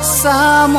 সাম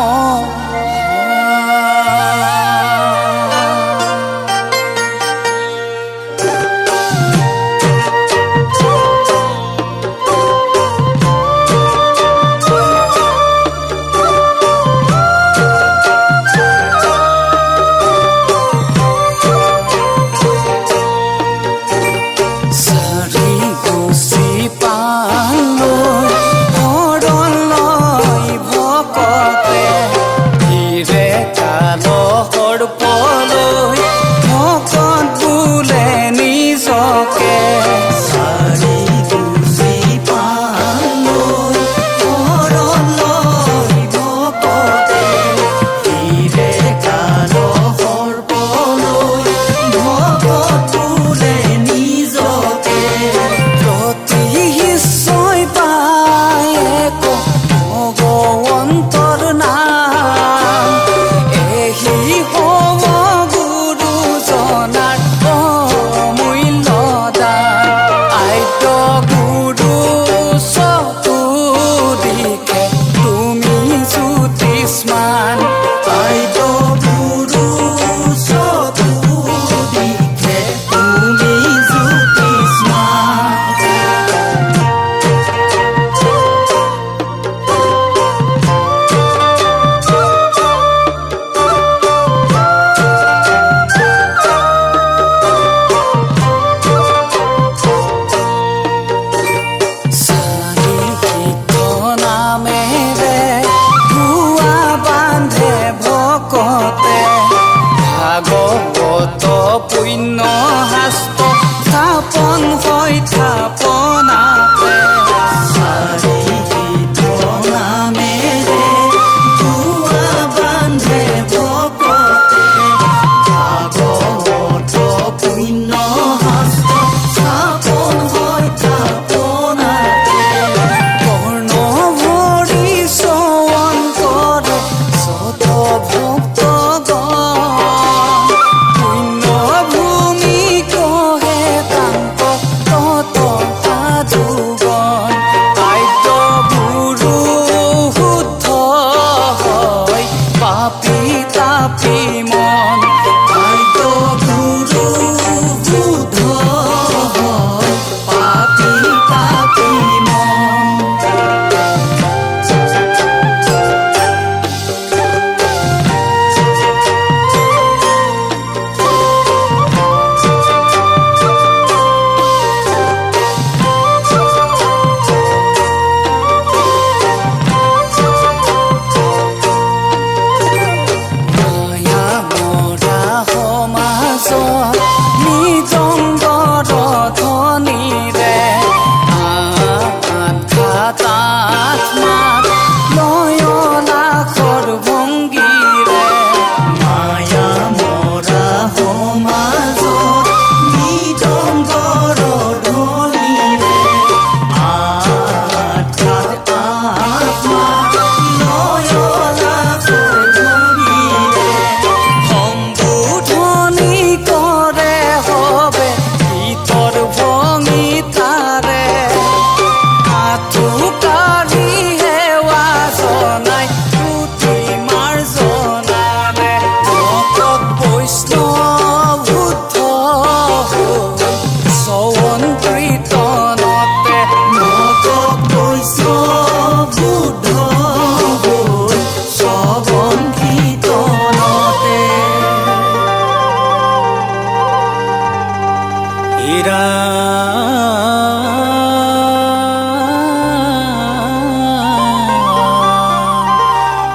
ভাগৱত পুণ্য শাস্ত্ৰ স্থাপন হৈ থাপনাতে নামেৰে ভুৱা বান্ধে ভকতে ভাগৱত পুণ্য শাস্ত্ৰ স্থাপন হৈ থাপনাতে কৰ্ণ ভৰি চৱন কৰে যত ভক্ত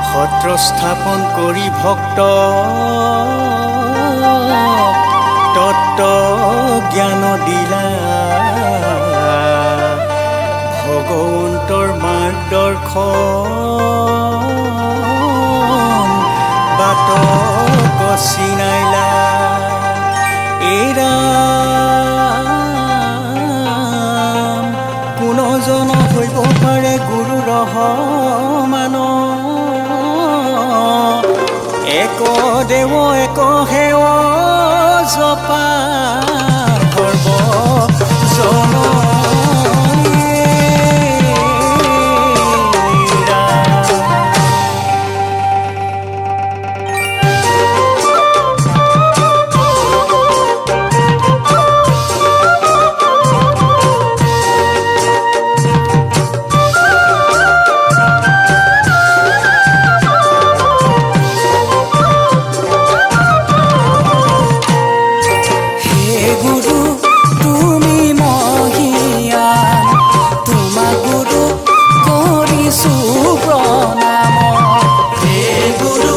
সত্ৰ স্থাপন কৰি ভক্ত তত্ত্ব জ্ঞান দিলা ভগৱন্তৰ মাৰ্গদৰ্শন বাট চিনাইলা এৰা কোনজন হইব পাৰে গুৰু ৰহমান এক দেৱ এক সেৱ জপা সৰ্ব জন কৰিছো প্ৰণাম হে গুৰু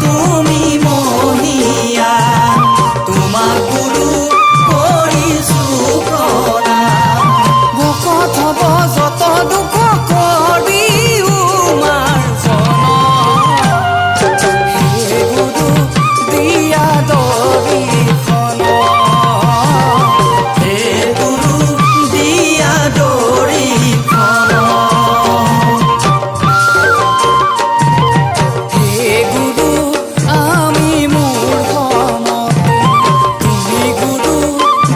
তুমি মহিয়া তোমাক গুৰু কৰিছো প্ৰণাম ভকত হব যত দুখ কৰিও মাৰ্জন হে গুৰু দিয়া দৰিখন হে গুৰু দিয়া দৰিখন হে গুৰু আমি মূৰ্খমতি তুমি গুৰু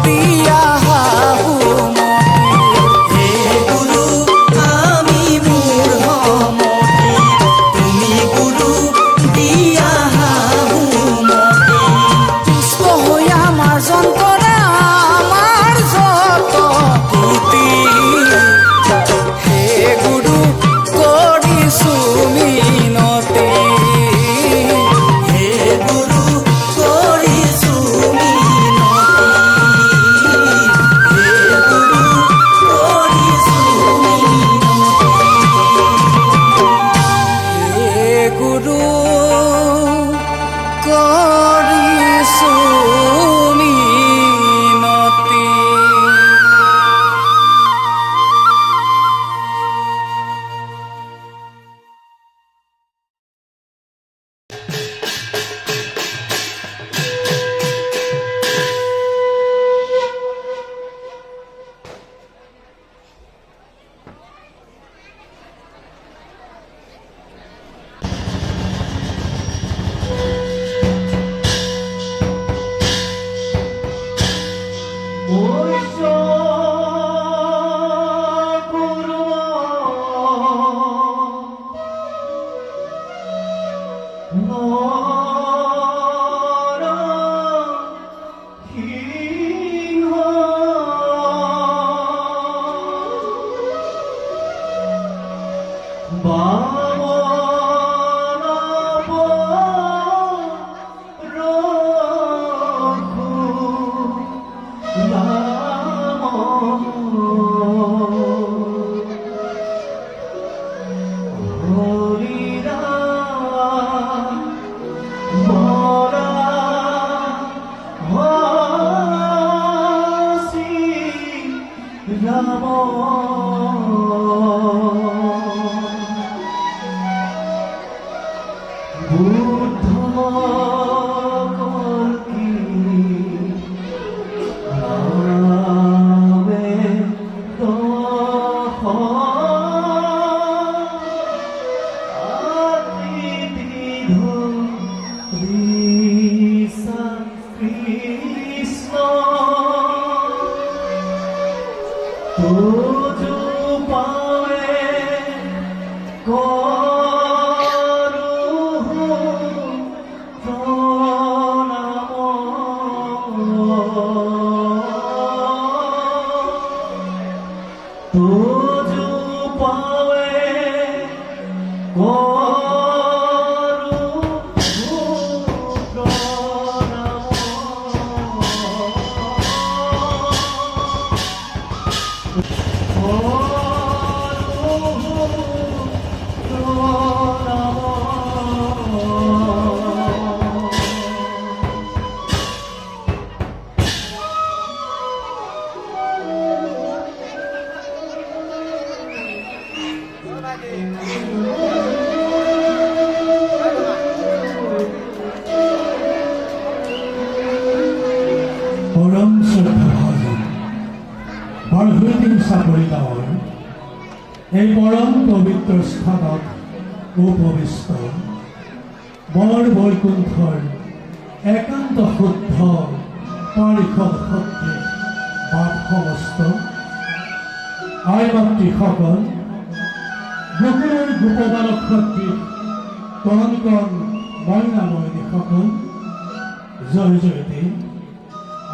দিয়া সাহুমতি হে গুৰু আমি মূৰ্খমতি তুমি গুৰু দিয়া সাহুমতি পুষ্প হৈ আমাৰ যন্ত্ৰণা আমাৰ যত পুতি হে গুৰু কৰিছো মিনতি হে গুৰু কৰিছো মিনতি হে গুৰু কৰিছো মিনতি হে গুৰু কৰিছো মিনতি পৰম শ্ৰদ্ধাভাজন বৰহৈদিন চাপৰি গাঁৱৰ এই পৰম পবিত্ৰ স্থানত উপবিষ্ট বৰ বৈকুণ্ঠৰ একান্ত শুদ্ধ পাৰিষদ সত্ৰী বাপ সমস্ত আই মাতৃসকল গোকুলৰ গোপবালক সত্ৰী কণ কণ মইনা মইনীসকল জয় জয়তে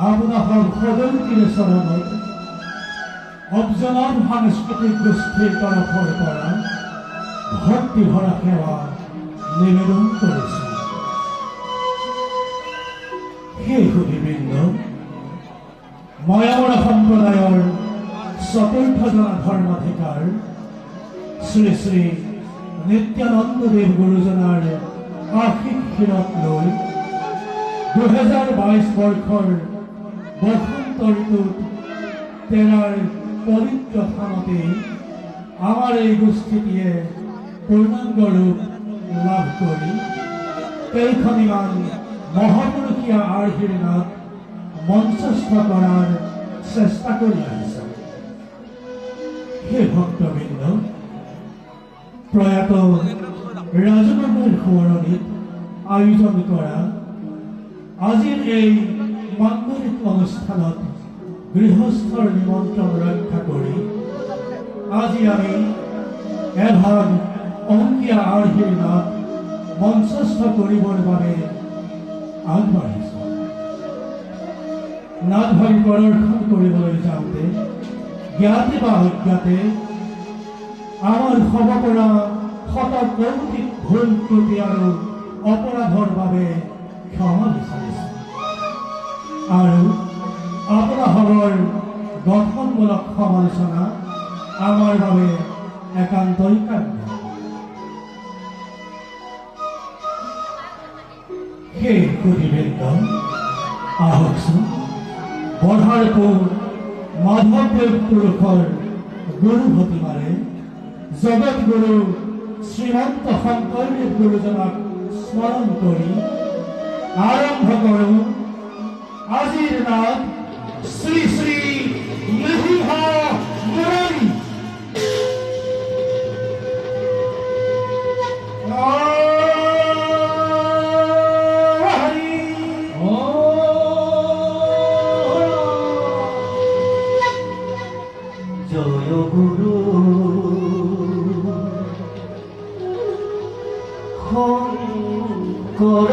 আপোনাৰ সদন্তীৰ চৰণত অবজনৰ সাংস্কৃতিক গোষ্ঠীৰ তৰফৰ পৰা ভক্তি ভৰা সেৱা নিবেদন কৰিছোঁ। সেই সুধীবৃন্দ ময়ামৰা সম্প্ৰদায়ৰ চতুৰ্থ জন ধৰ্মাধিকাৰ শ্ৰী শ্ৰী নিত্যানন্দদেৱ গুৰুজনাৰ আশীষ শিৰত লৈ 2022 বৰ্ষৰ বসন্ত ঋতুত তেৰাৰ পবিত্ৰ থানতে আমাৰ এই গোষ্ঠীটিয়ে পূৰ্ণাংগ ৰূপ লাভ কৰি কেইখনিমান মহাপুৰুষীয়া আৰ্হিৰ নাট মঞ্চস্থ কৰাৰ চেষ্টা কৰি আহিছে। সেই ভক্তবৃন্দ, প্ৰয়াত ৰাজনগৰ সোঁৱৰণীত আয়োজন কৰা আজিৰ এই মাংগলিক অনুষ্ঠানত গৃহস্থৰ নিমন্ত্ৰণ ৰক্ষা কৰি আজি আমি এভাগ অংকীয়া আৰ্হিৰ নাট মঞ্চস্থ কৰিবৰ বাবে আগবাঢ়িছোঁ। নাটভাগ প্ৰদৰ্শন কৰিবলৈ যাওঁতে জ্ঞাতে বা অজ্ঞাতে আমাৰ হ'ব পৰা শতকৌটিক ভুল ত্ৰুটি আৰু অপৰাধৰ বাবে ক্ষমা বিচাৰিছোঁ আৰু আপোনাসৱৰ গঠনমূলক সমালোচনা আমাৰ বাবে একান্তই কাম্য। সেই সুধীবৃন্দ, আহকচোন বধাৰপুৰ মাধৱদেৱ পুৰুষৰ গুৰু ভতিমাৰে জগতগুৰু শ্ৰীমন্ত শংকৰদেৱ গুৰুজনাক স্মৰণ কৰি আৰম্ভ কৰোঁ আজিৰ নাট শ্ৰী শ্ৰী নৃসিংহ মুৰাৰী। জয় গুরু শঙ্কর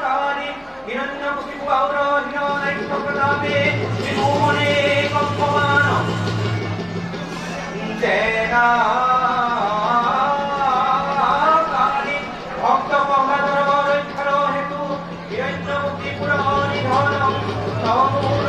কারি হিরণ্যকশিপু আউরহিণ প্রতাপে বিমোহনে কম্পমান কারি ভক্ত গঙ্গাধর রক্ষার হেতু হিরণ্যমুক্তি পুরাণ নিধন তমূর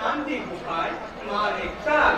নান্দি গুহায় মানিক চাল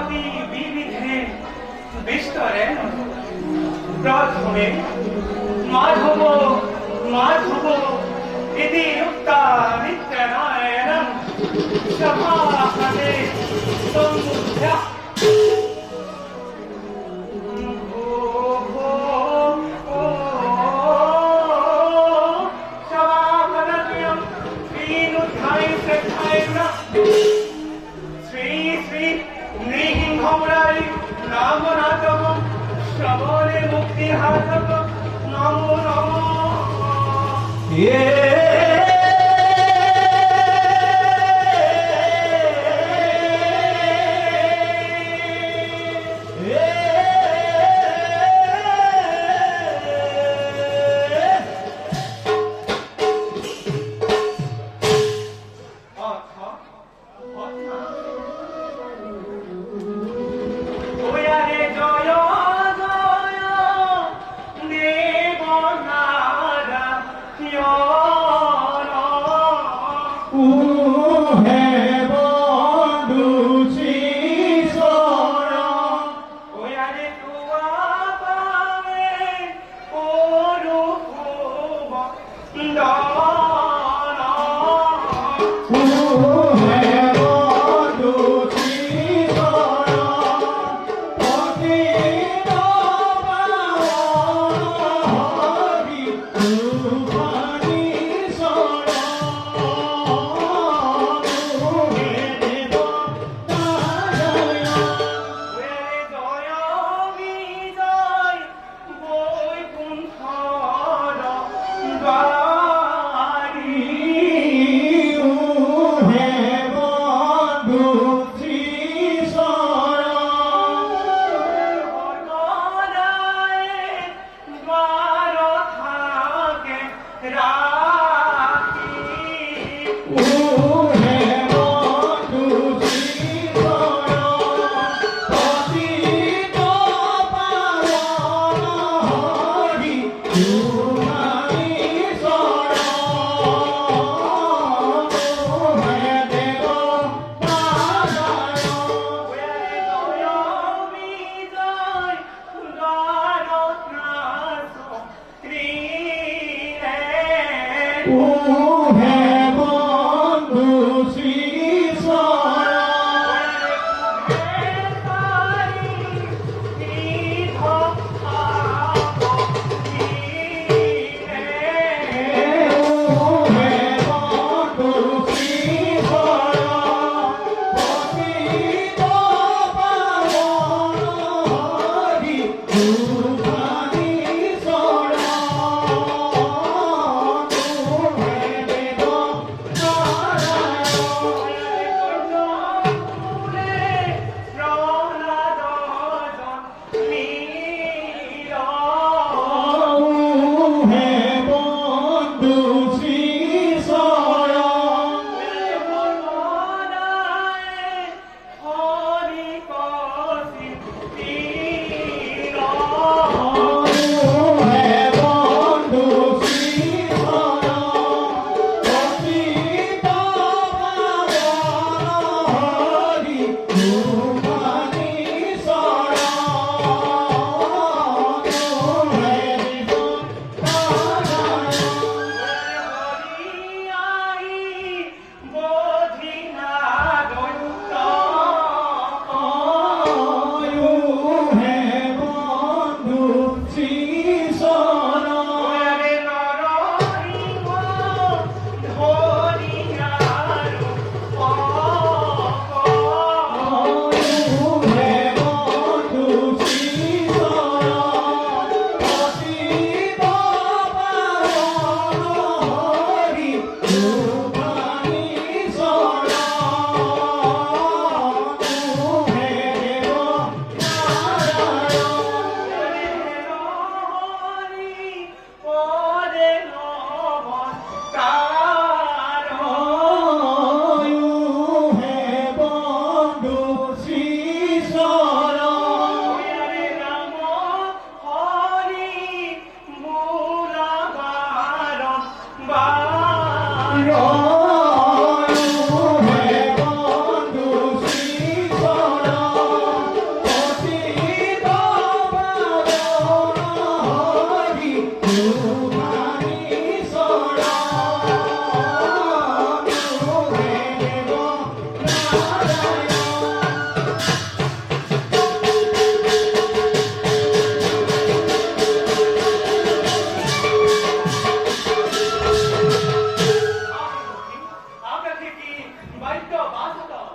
নামাদি বিবিধে বিস্তরেণ প্রথমে মাধব মাধব ইতি উক্তা নিত্যনারায়ণং সভাসদে সম্বুদ্ধা শ্রী শ্রী নৃহিংহমরারি নাম নাটক শ্রবণে মুক্তি হাতক নমো নমো ওয়ারে জয় জয় দেবনারায়ণ হে বন্ধু শ্রীশ্বর ওয়ারে তুয়া পাবে ওরু দান হে বন্ধু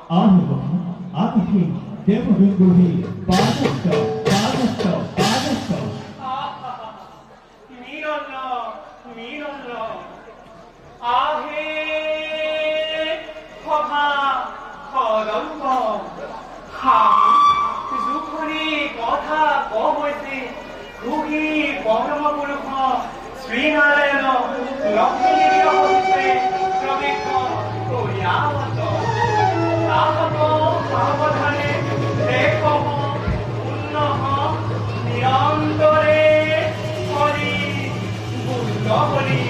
아니 대부분들이 빠졌어. মিলন আহে সভা সদম্ভ হাম জুখনি কথা কহৈছে ঘুঘি পৰম পুৰুষ শ্ৰীনাৰায়ণ লক্ষ্মীৰ অৱস্থে প্ৰৱেশ কৰিয়াৱত তাহাক সাৱধানে দেখহ উন্নহ নিৰন্তৰে হৰি বুদ্ধ হৰি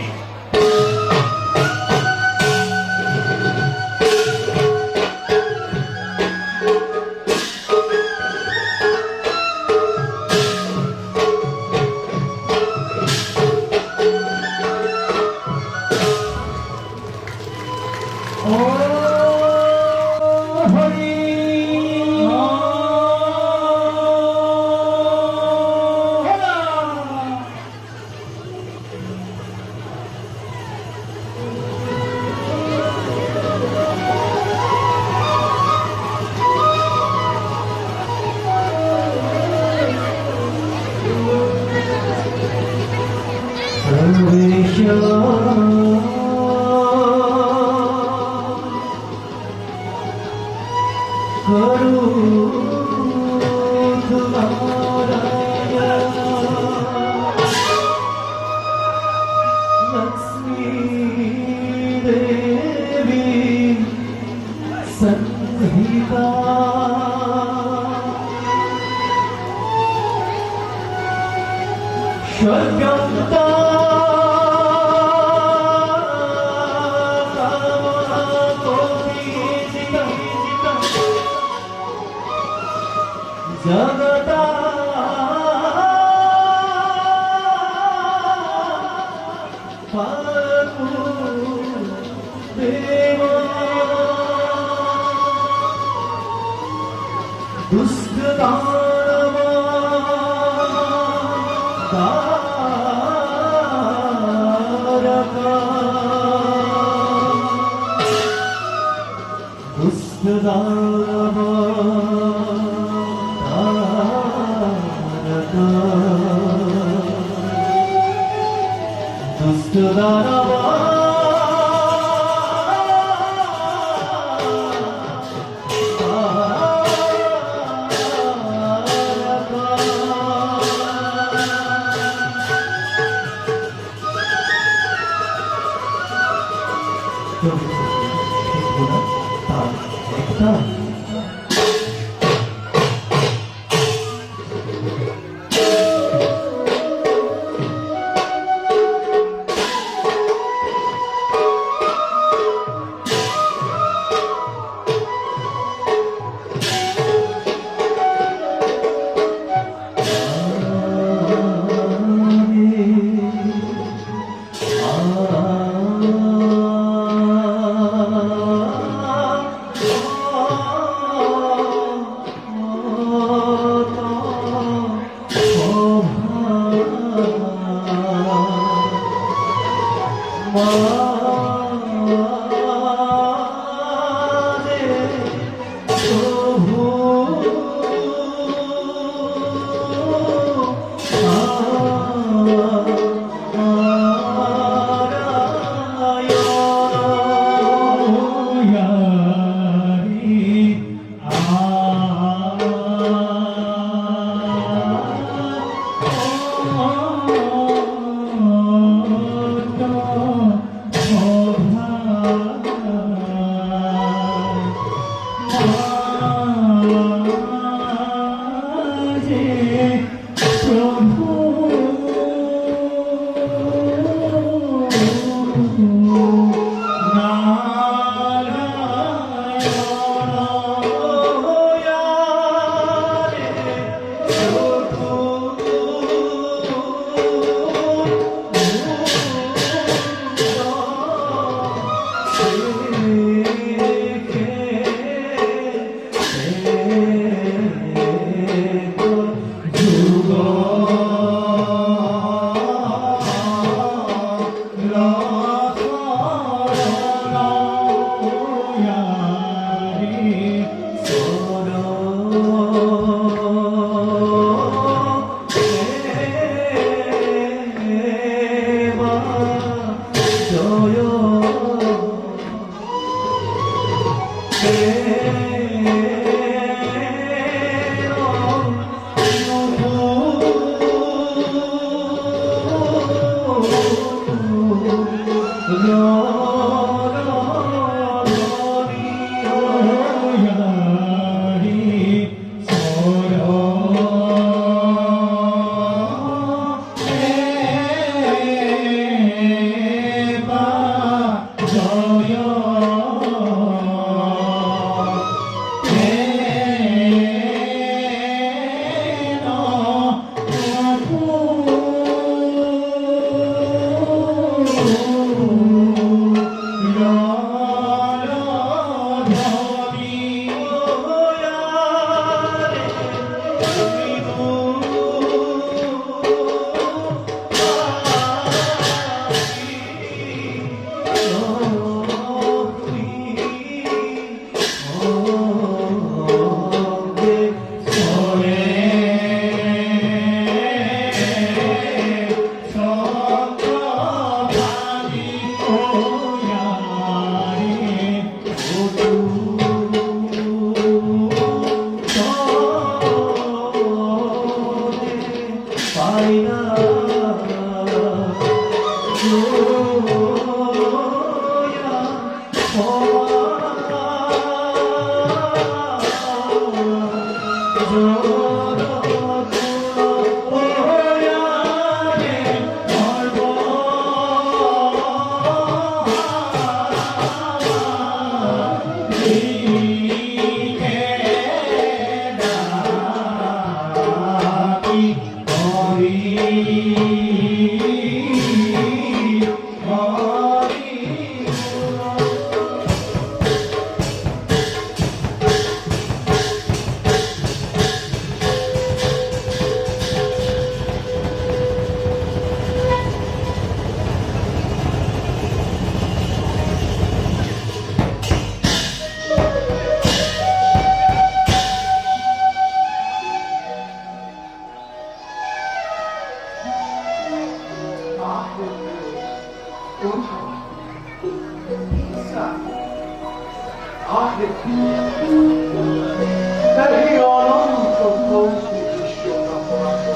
এই অনন্ত কৌশিক বিশ্বব্রহ্মাণ্ড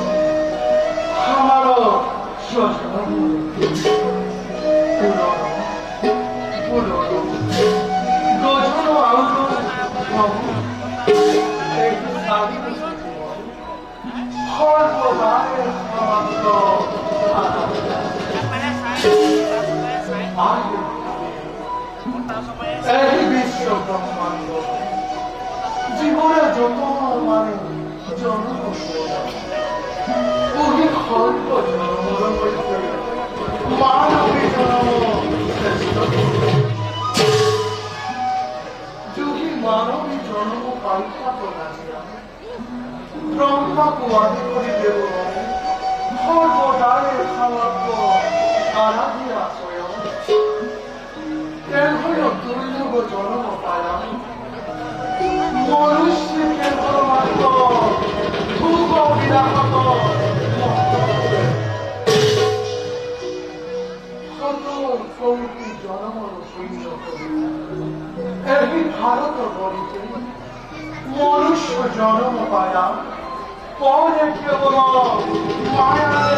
আমারও স্বজন পুরনো গজনো আউটো এই স্বাধীন সর্বদায়ের সমাপ্ত এই বিশ্ব ব্রহ্মাণ্ড জীবনে যত মানে জন্ম ওই অল্প জন্মর মধ্যে মানবী জন্ম শ্রেষ্ঠ যদি মানবী জন্ম পাইতা প্রকাশিয়া ব্রহ্মাকে আদি করে দেব সর্বদায়ের সমর্থ আরাধিয়া স্বয়ং কেবল দুর্লভ জন্ম পায়া মনুষ্য কেবলমাত্র ভোগ বিরাহত শত কৌটি জন্মর শূন্য এই ভারত বর্ষে মনুষ্য জন্ম পায়া পরে কেবল মায়ার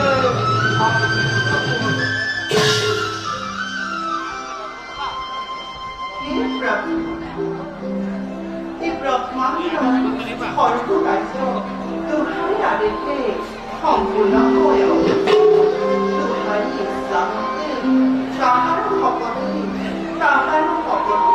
এই ব্রহ্মাণ্ড সর্বকার্য তোমারই আদেশে সম্পূৰ্ণ হয় তোমারই ইচ্ছামতে তাহার সকলো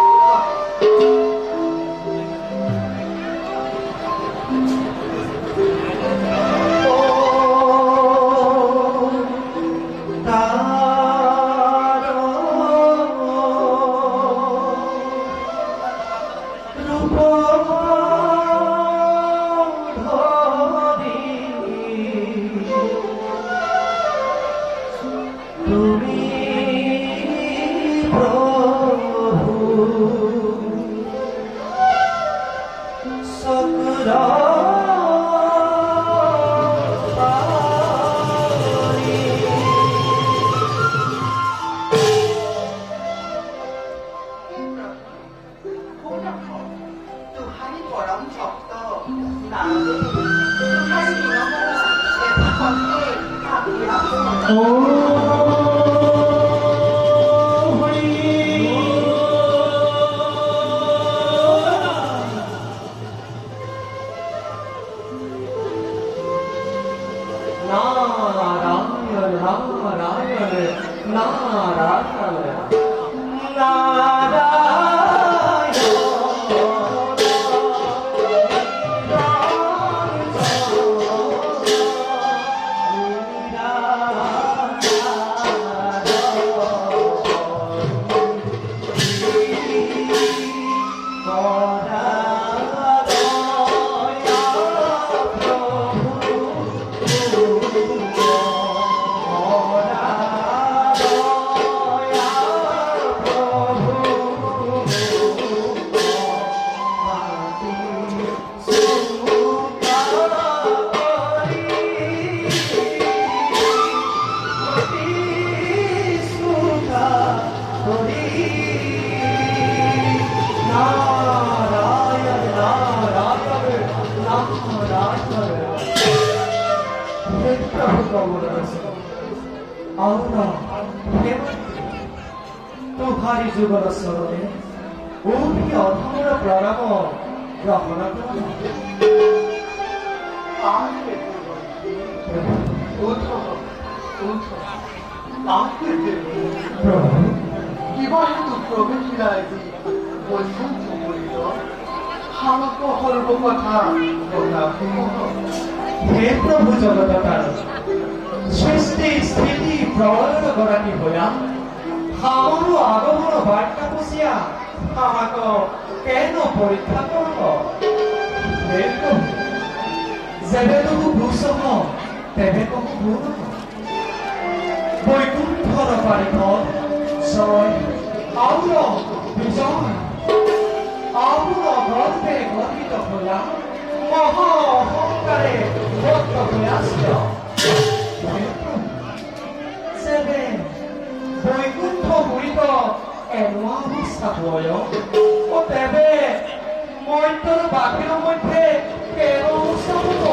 तुम्हारी जुगल स्वरे ओभी अधूर प्रारंभ ग्रहण বিবাহিত প্রবেশীরা এটি বৈষম্য করিল আমাকে সর্ব কথা হে প্রভু জগতকার সৃষ্টি স্থিতি প্রলয় গৰাকী হইয়া আমাৰো আগমন বাৰ্তা পুষিয়া আমাক কেন পৰীক্ষা কৰিব হে প্ৰভু যেবে তুমি ভূষম তেবে কহু ভূ বৈকুণ্ঠৰ পাৰিখন জয় আউৰ বিজয় আউৰ গৰ্ভে গঠিত হইয়া মহা অহংকাৰে ভক্ত হৈ আছিল যেবে বৈকুণ্ঠ গুৰিত এনোৱা অৱস্থা হয় তেবে মই তোর বাঘের মধ্যে কেন সঙ্গ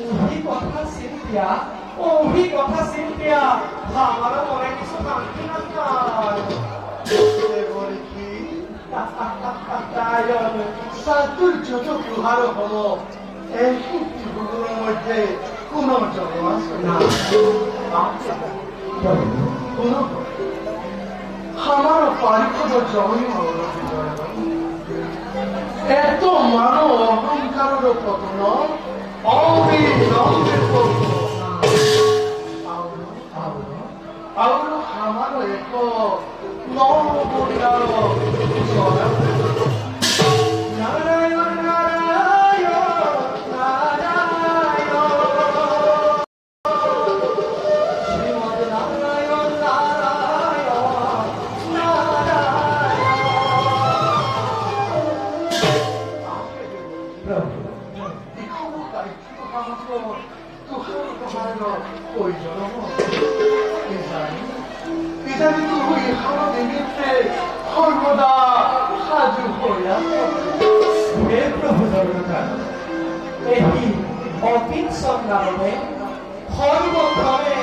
ওহি কথা চিন্তিয়া ওহি কথা চিন্তিয়া আমারও মনে কিছু শান্তি না বলে কি সাতুর যত প্রহার হল এই ত্রিভুবনের মধ্যে কোন জন্ম আছে না কোন আমার পারিখদ জমি এত মানব অহংকারের পতন অবিলম্বে ଆଉ ଆମର ଏକ ନବୋଡ଼ିଆର নারায়ণ নারায়ণ নারায়ণ শ্রীমদ নারায়ণ নারায়ণ নারায়ণ ইজানি তুই হারাতে নিতে সর্বদা সাজু হইয়া হে প্রভু জগন্নাথ ଏହି ଅତିନ ସଂଗ୍ରାମରେ ସର୍ବପ୍ରଥମେ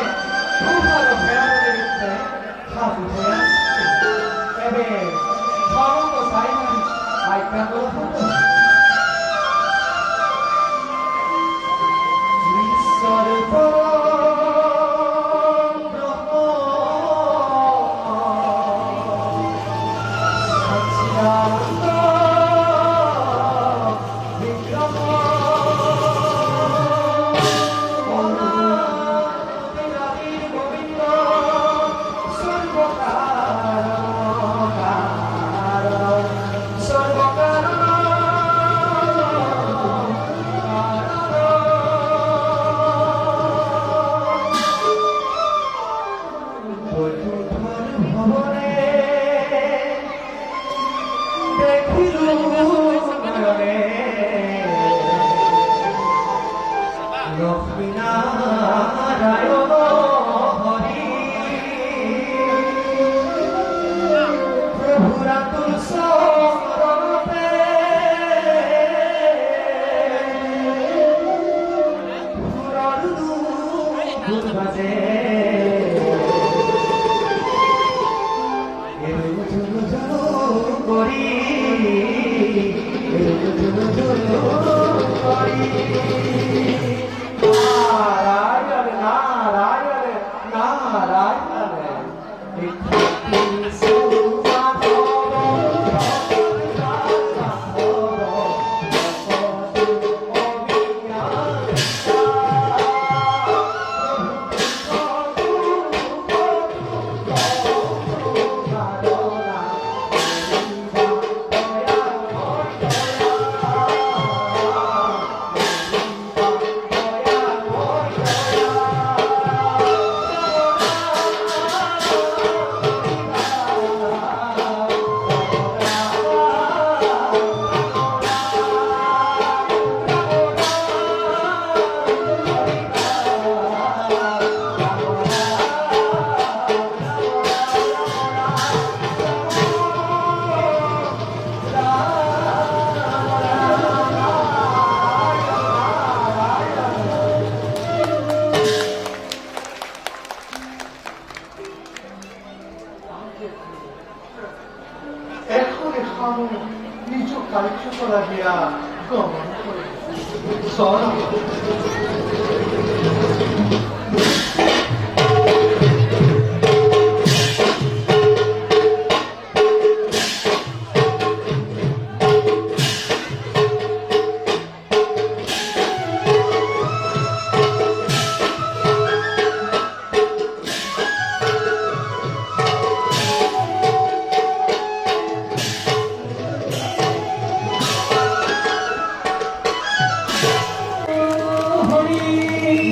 ତୁହାର ଭେଳ ନିମିତ୍ତେ ହାଜୁ ହୋଇ ଆସିଛି ଏବେ ଧର୍ମ ସାଇମାନେ ଆଜ୍ଞା କରନ୍ତୁ লক্ষ্মীনারায়ণ হরি প্রভুরা তুল শরণতে ফুরর দুধ বাজে করি নারায়ণ নারায়ণ নারায়ণ এখন খানো নিজ কার্য করা গিয়া গমন করে সর Hari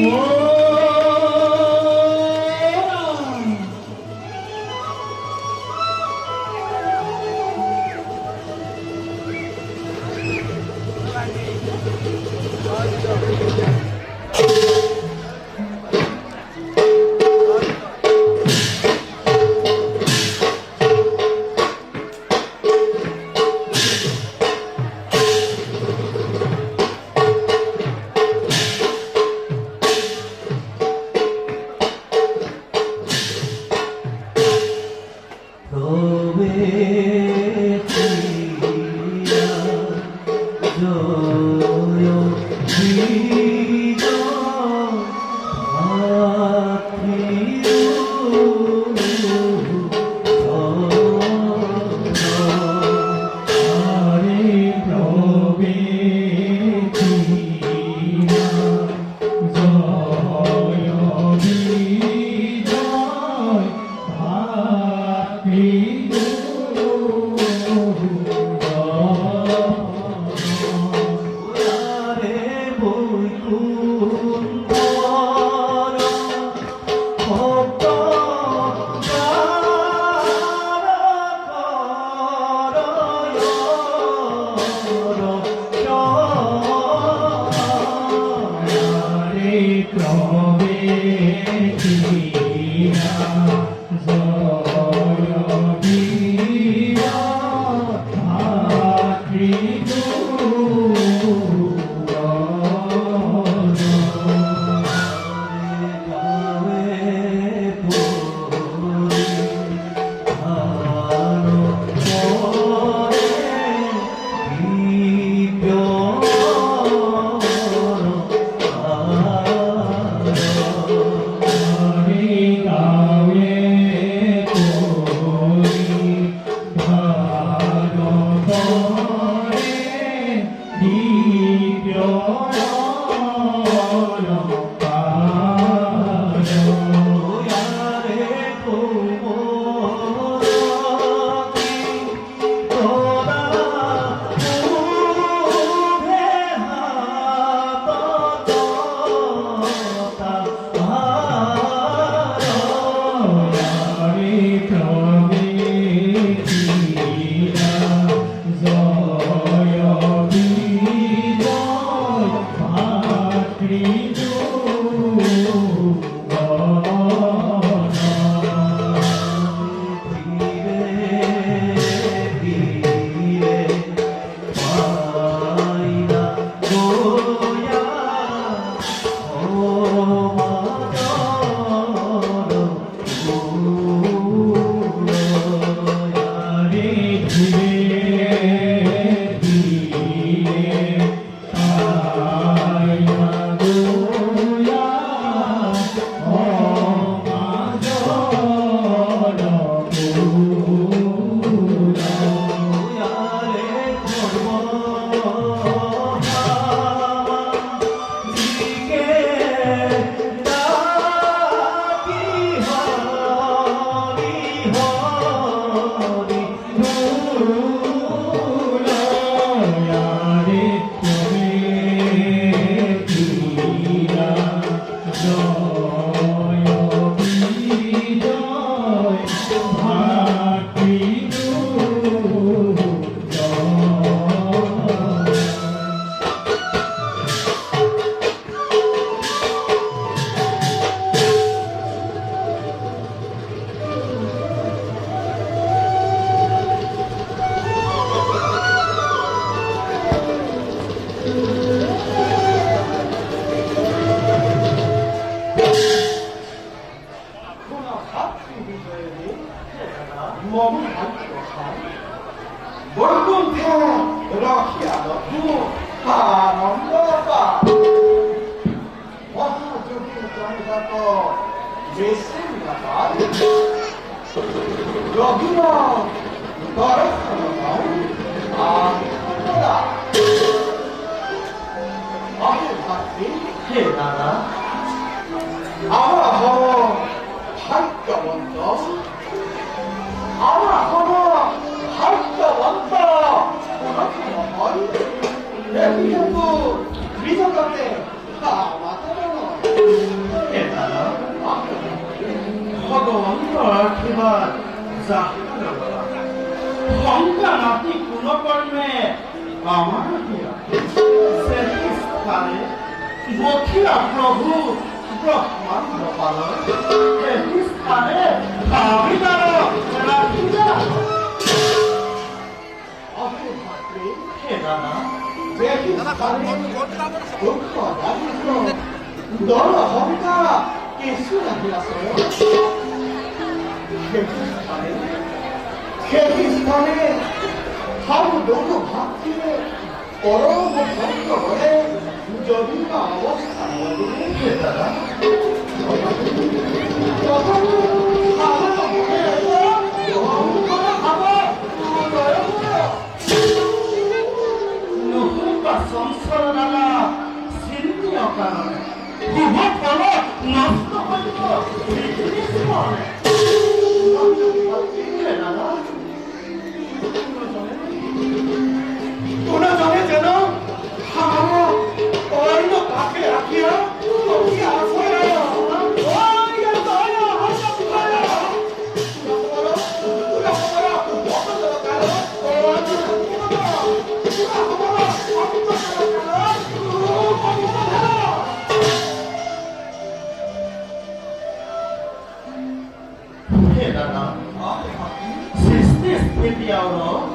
Sistis Indiano,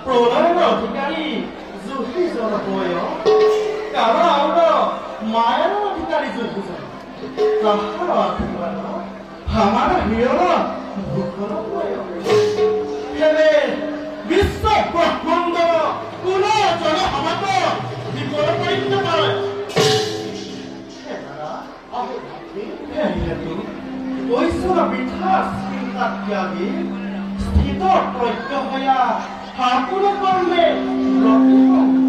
Prolero Tigari, Zuhi 있어라 보여. 까라 아우가 마야로 기다리 주세요. 나 하라 그거야. 하마라 히어라 무거라 보여. 헤베 미스터 버건더 꾸나 저거 하마도 이거라 버린다 말이야. 해나라 아우 해야도 어디서나 미타 스킨다기야기 스티더 프로이터야 하꾸는 건데 러브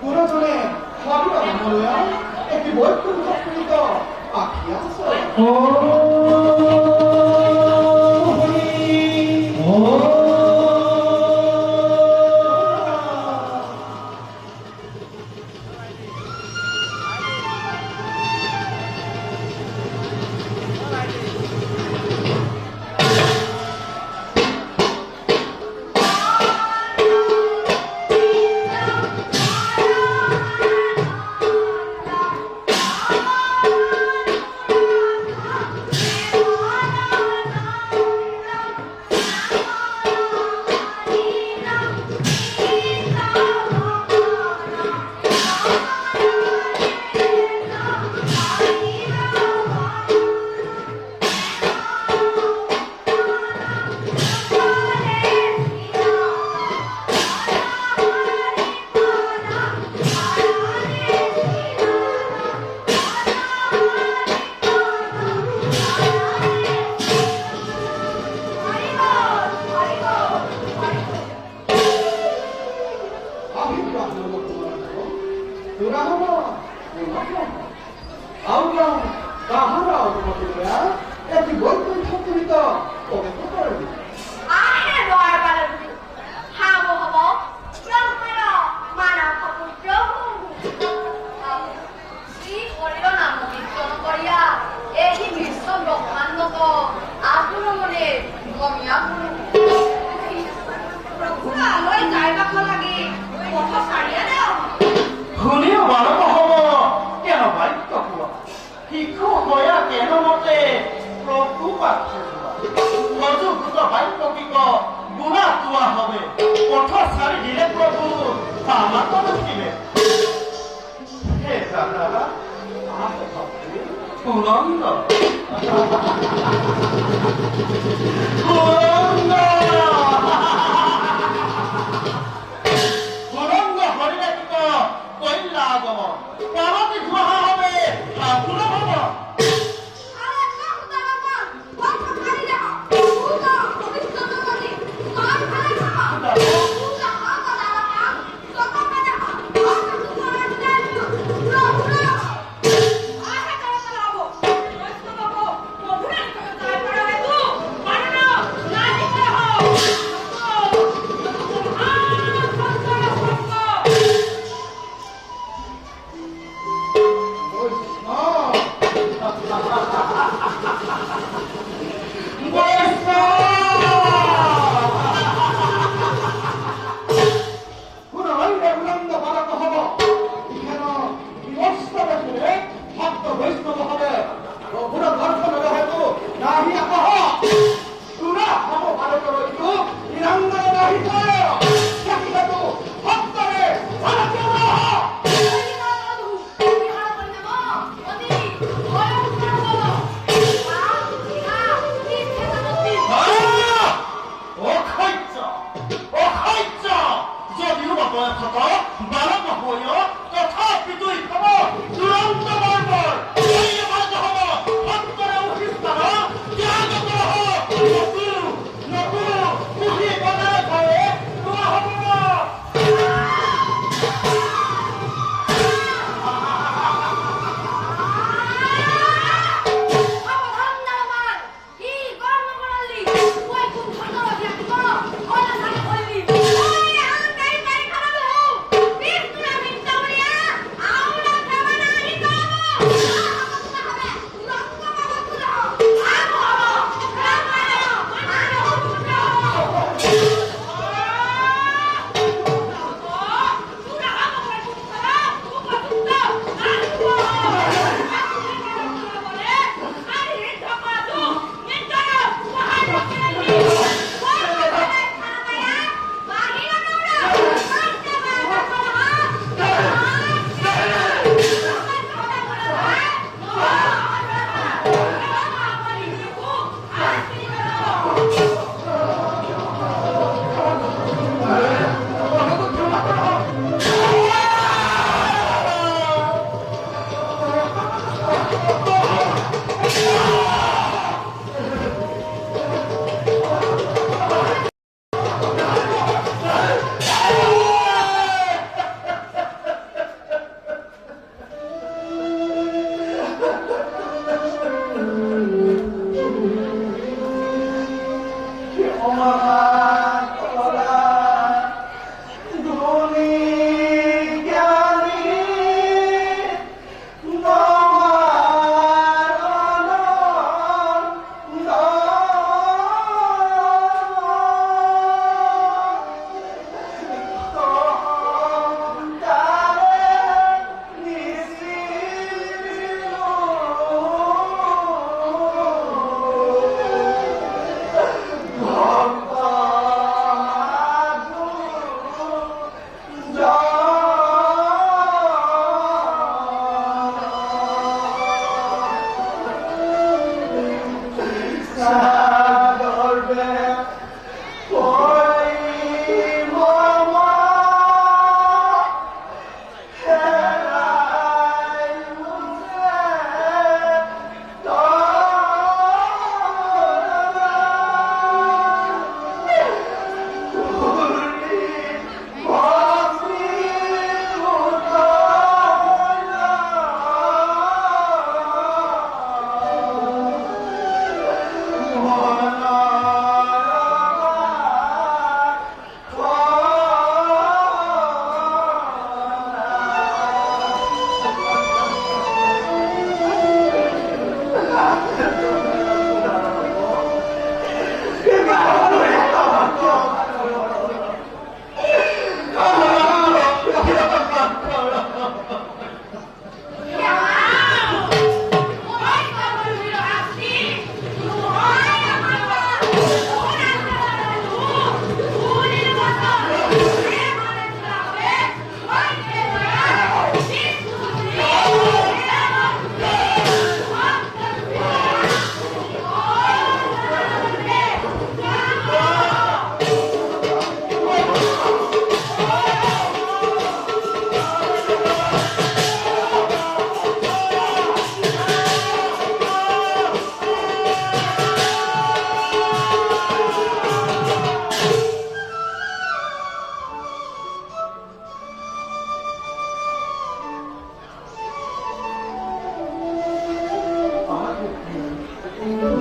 뭐라 전에 화비가 뭐야? 애기 뭘 끊고 섞으니까 아기였어. 아우랑 나 하나 얻어먹는 거야? 애기 뭘 끊고 섞으니까 어디 똑바로 흔히 말하고 하고 깨나 많이 깎고 이거 뭐야 깨나 못해 프로쿠바 먼저 그거 많이 깎이고 문화 좋아하네 오토 살이 니네 프로쿠 다만 떠넘기네 해자라 그런가 그런가 버리라니까 거일라고 까마귀 좋아하네 다 불어봐봐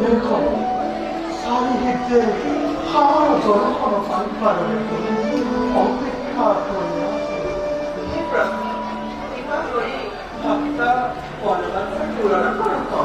দেখো সাহিত্যে হাওয়ার জল কোনো পানি পারে অপেক্ষা করে हे प्रभु कृपा करी भक्त वनवास पूर्ण करो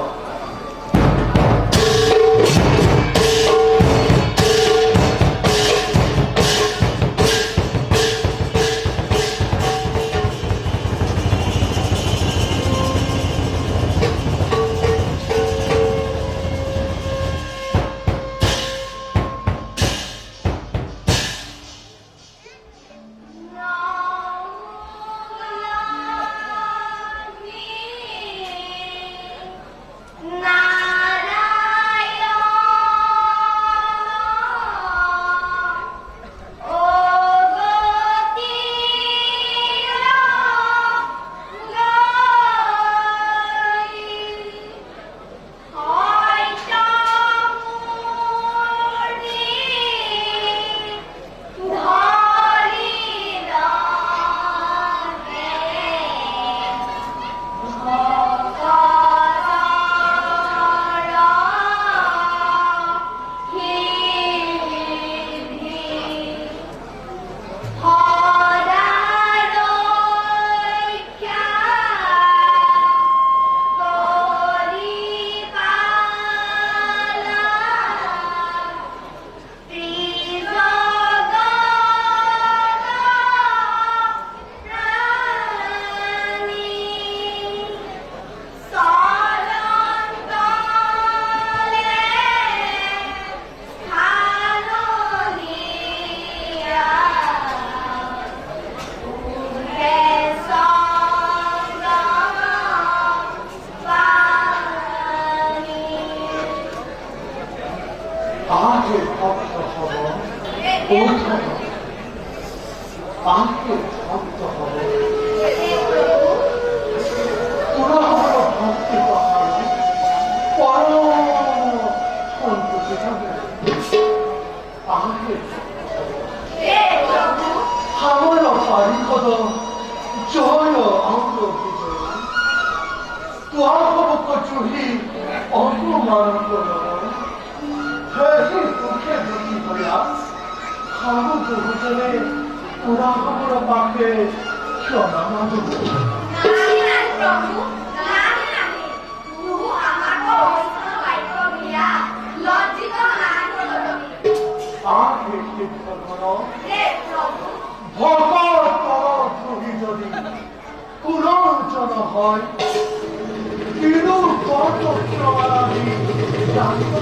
আজে ভক্ত হব আজকে ভক্ত হব তোরা হলো ভক্তি পাহাড় পরম সন্তোষে যাবে আজকে আমার পারিকদ জয় অঙ্গ বিজয় তোর হব কচুহি অপমান করব সেই দুঃখে দুঃখী হইয়া খাবো দুজনে ওরা আমার পাখে ক্ষমা মানব আগে ভগত তরফি যদি পুনর্জন হয় কিন্তু কত ক্ষমারাধি জানিত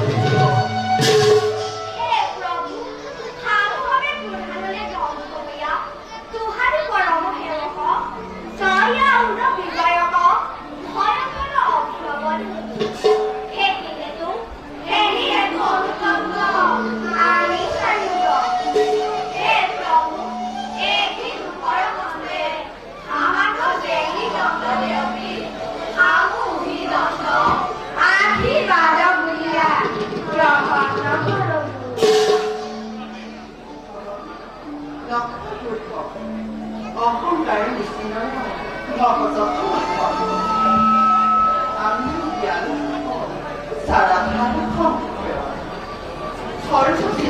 অহংকার নিশ্চিন্ত ভগত আমি জ্ঞান সারা ভালো সরস্বতী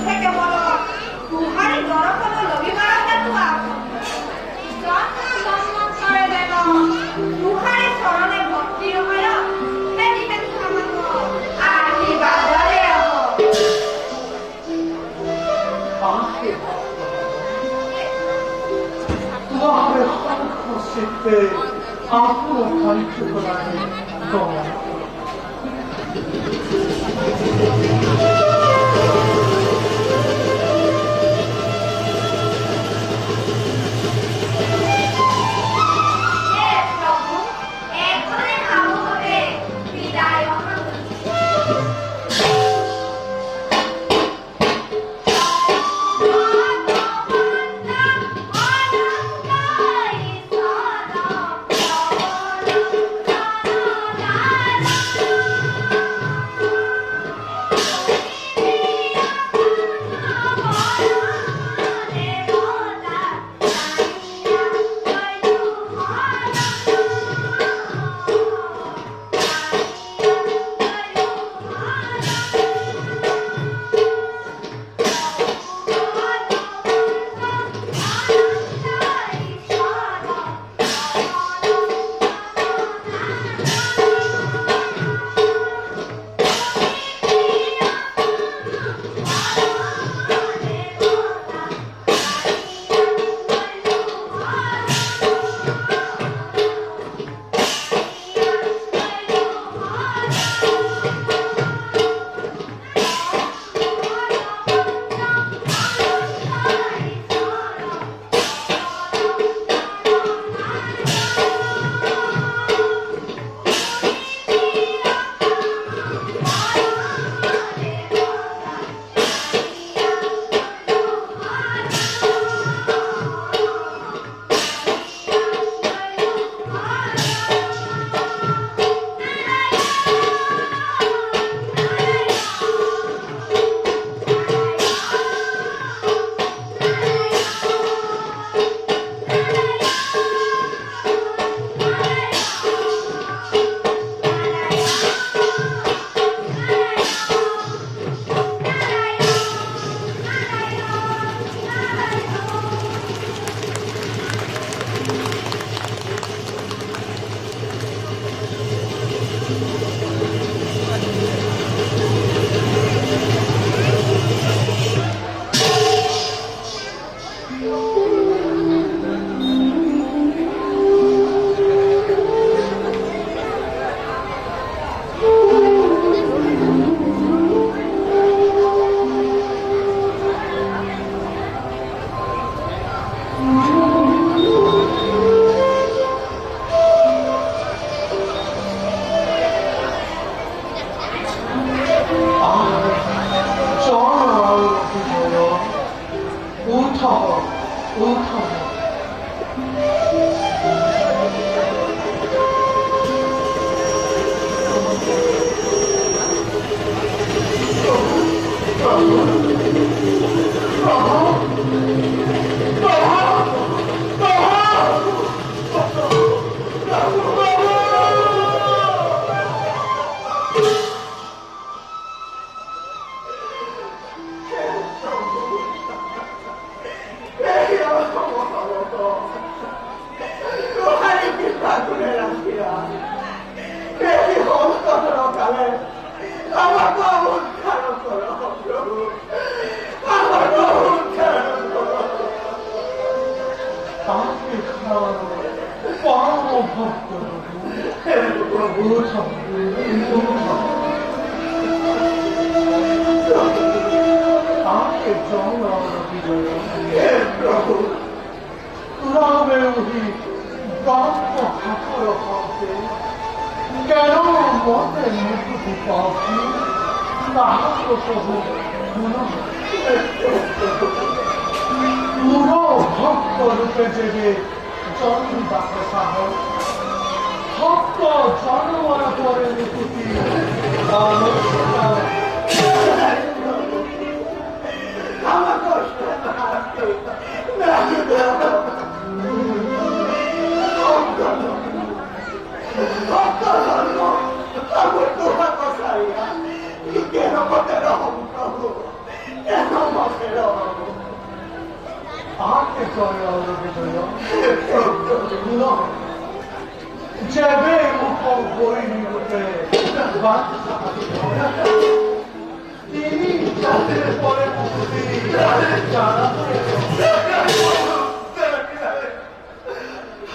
থেকে বলো তুহারি 싶대 앞으로 가르칠 거라는 거.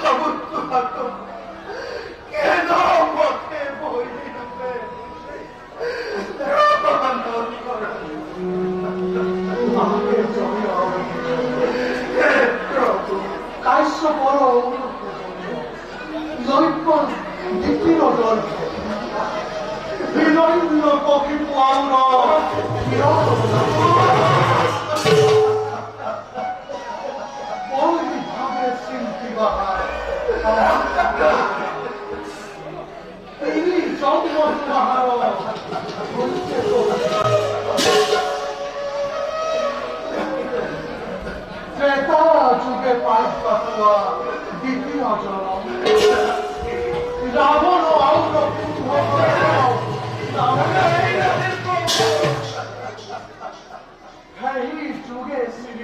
아무것도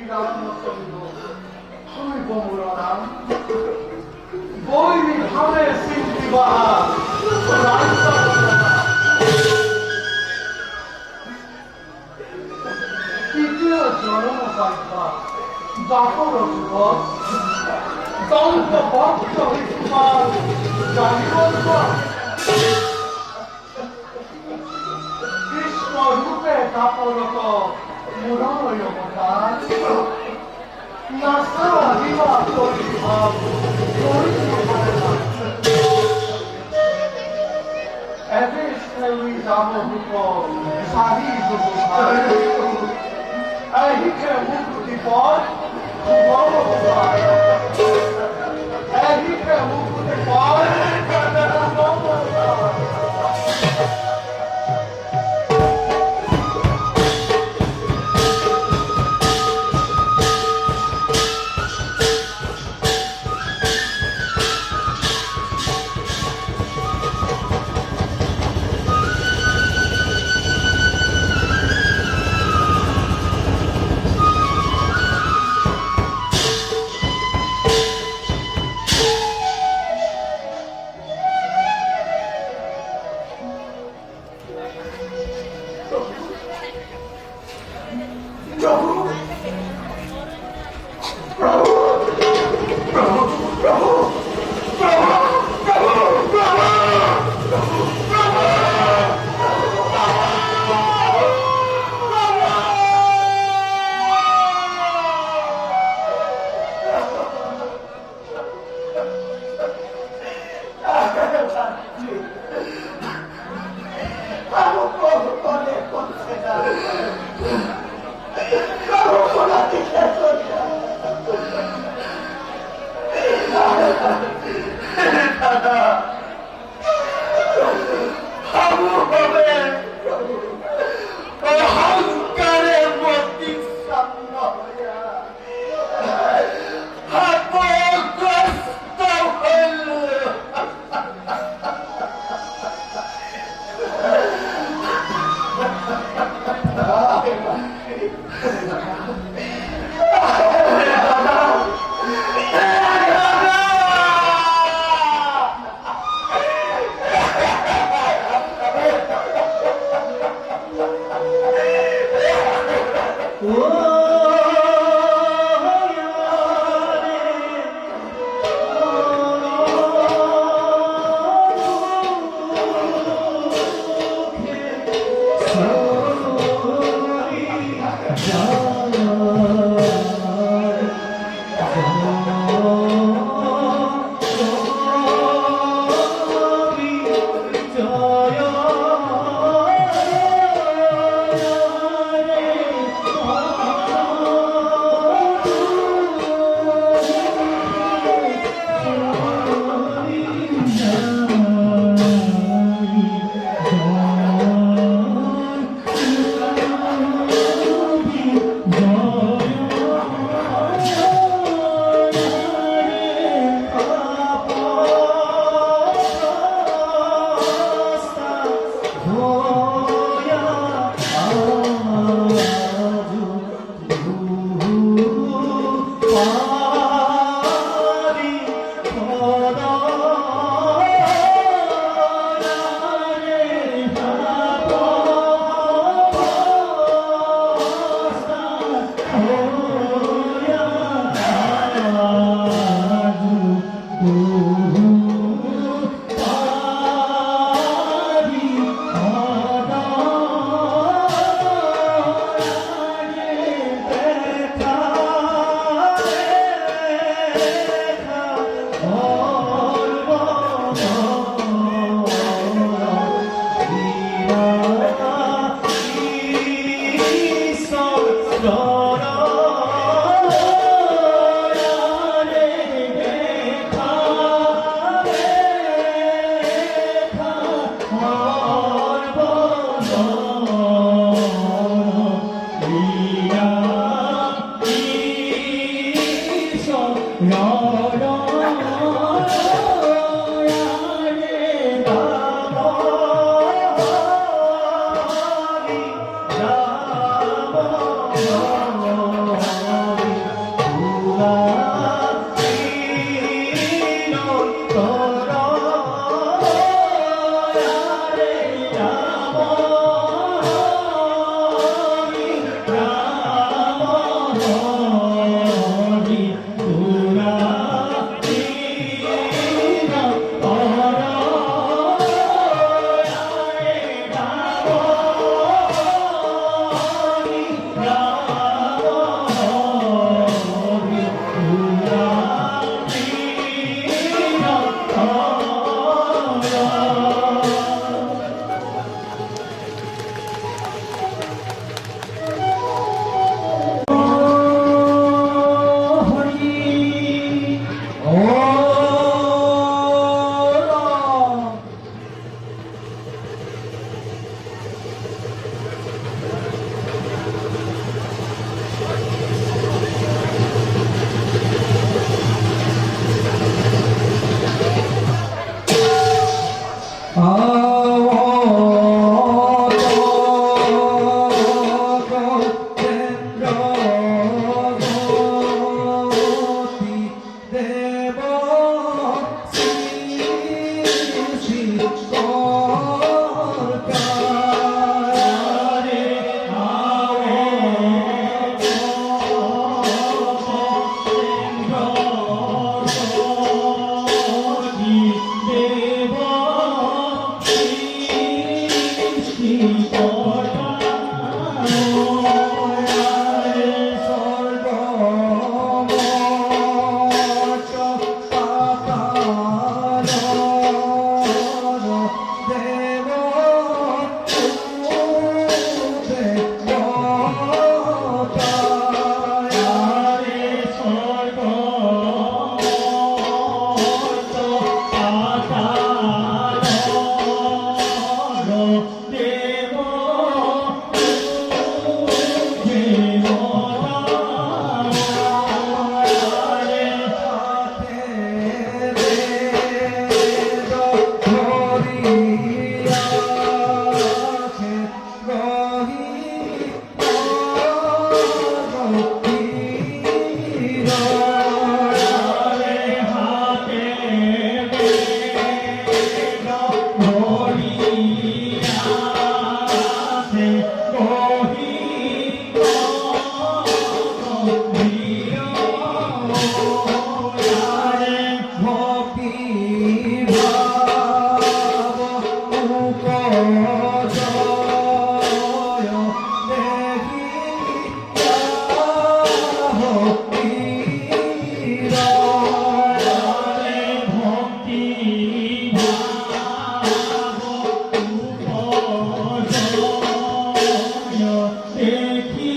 나누었습니다. 하늘 보물어라. 보이니 하늘 신기와 난사보다 이제야 저놈의 살까 나보러 죽어 똥도 벗겨 있지만 자기원과 그리스도 룹에 가보러서 물어보려고다 나사 리바 소리하고 소리하고 에비스테위 자모부터 사리부터 에히케 무쿠티폰 구멍부터 에히케 무쿠티폰 구멍부터 Oh দেখি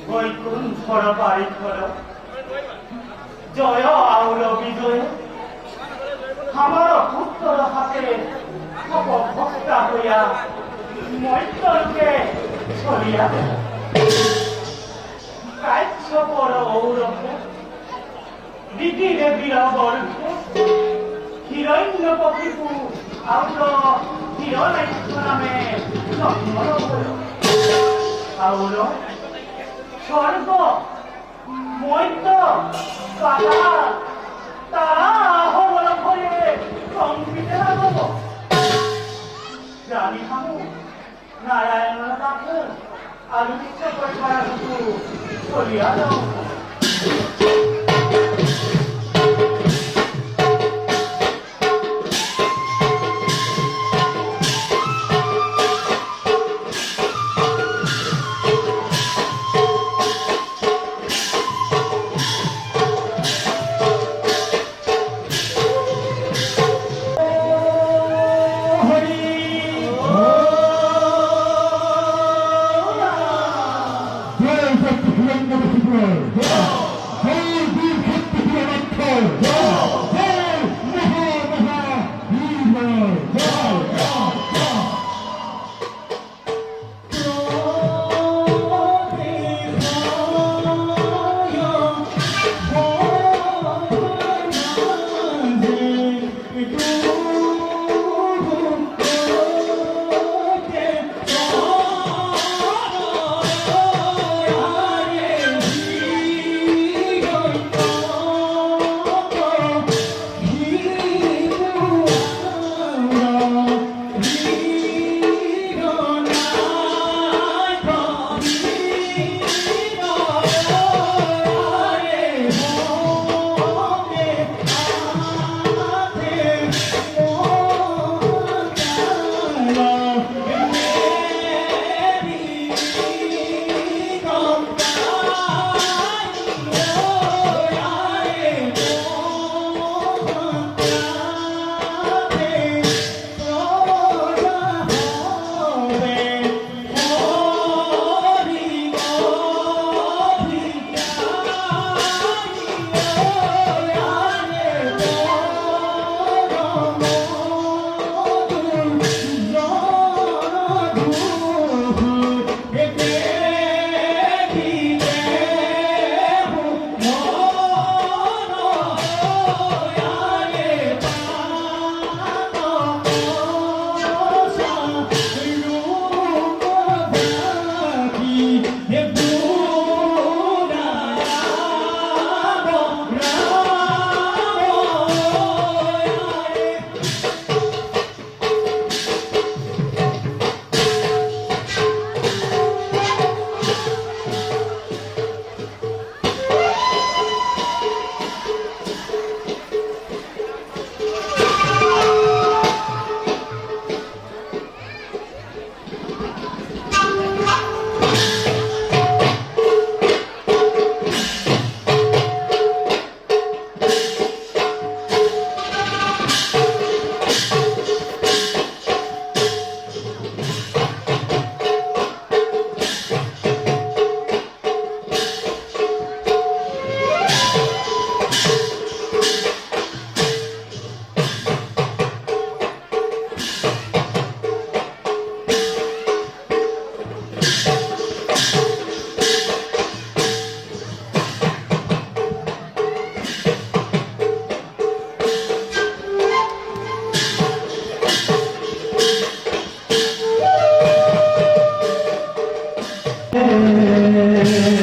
বৈকুণ্ঠর বাড়ি ঘর জয় আউল বিজয় আমার পুত্র হাতে অপভক্তা হইয়া মৈত্রকে ছড়িয়া কাচ্য পর ঔরভে দিদিরে বীরবর্ষে হিরণ্য পক্ষিপু আউল হিরণাক্ষ নামে সম্মর হল আউল স্বর্গ মৈত্র কালা তারা আহবল করে সংবিতে লাগব জানি হামু নারায়ণ কাছে আলোচিত পরিবার শুধু চলিয়া যাও Hey! Hey,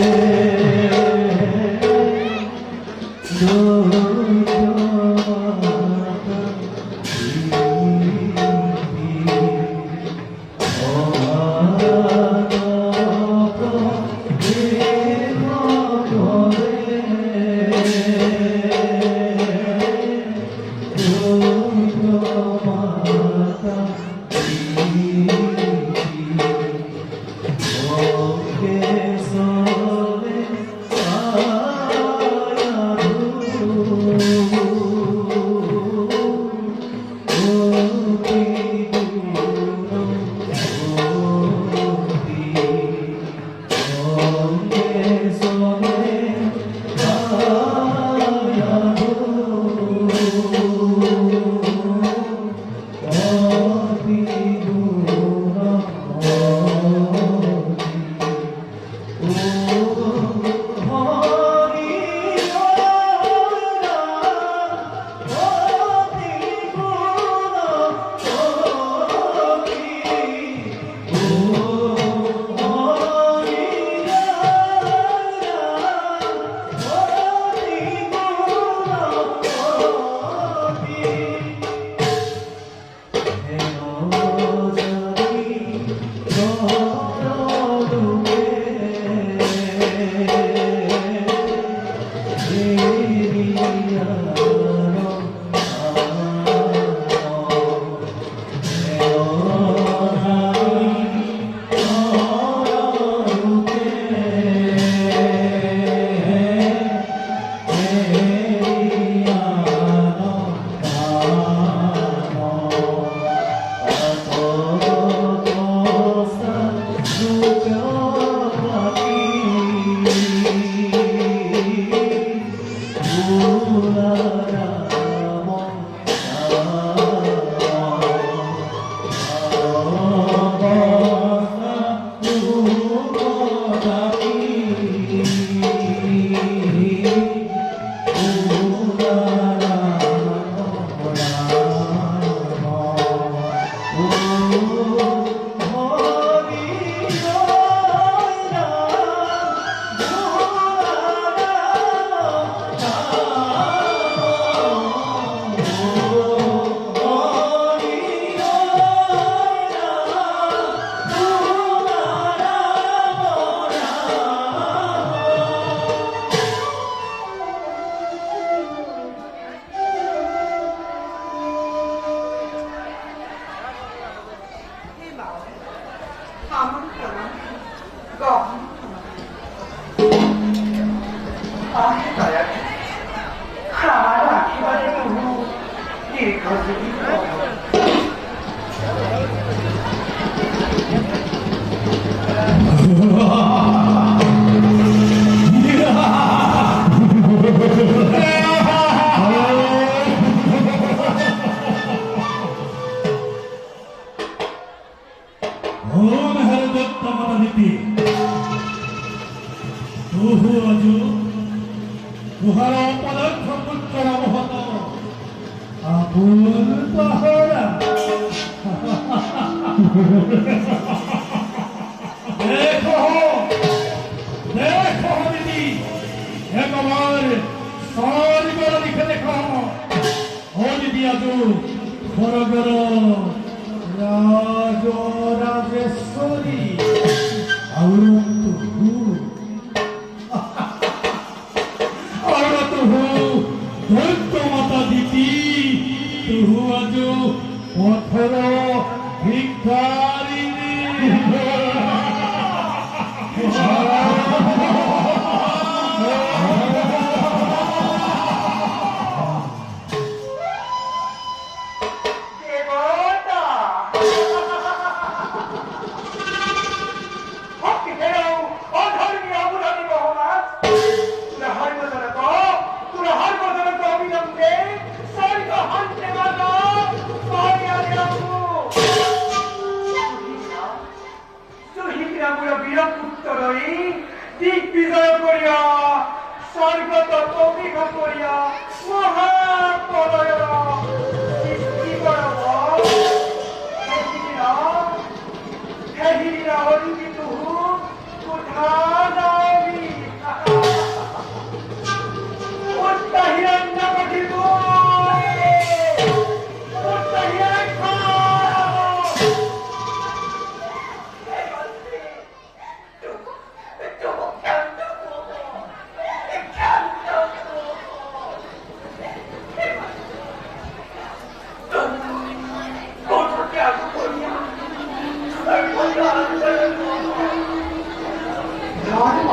ধর্ম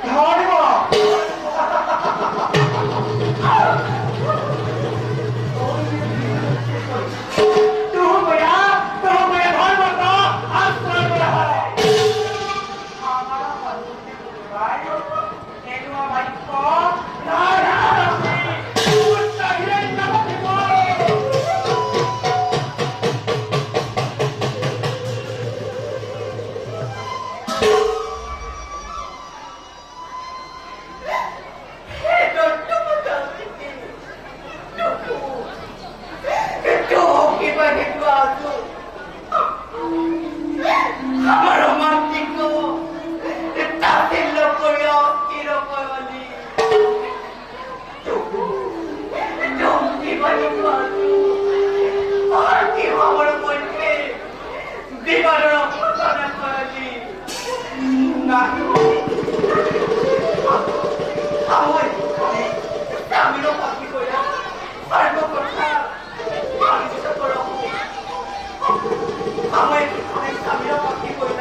ধর্ম আমার রোমান্টিক তাদের লোক করে কিরকম বলি চমকি বাড়ি আর কি আমার মধ্যে বিমানের অপসারণ করেছি না আমার আমিও পাখি করে পারবো কথা মানুষ করো আমার আমিও পাখি করে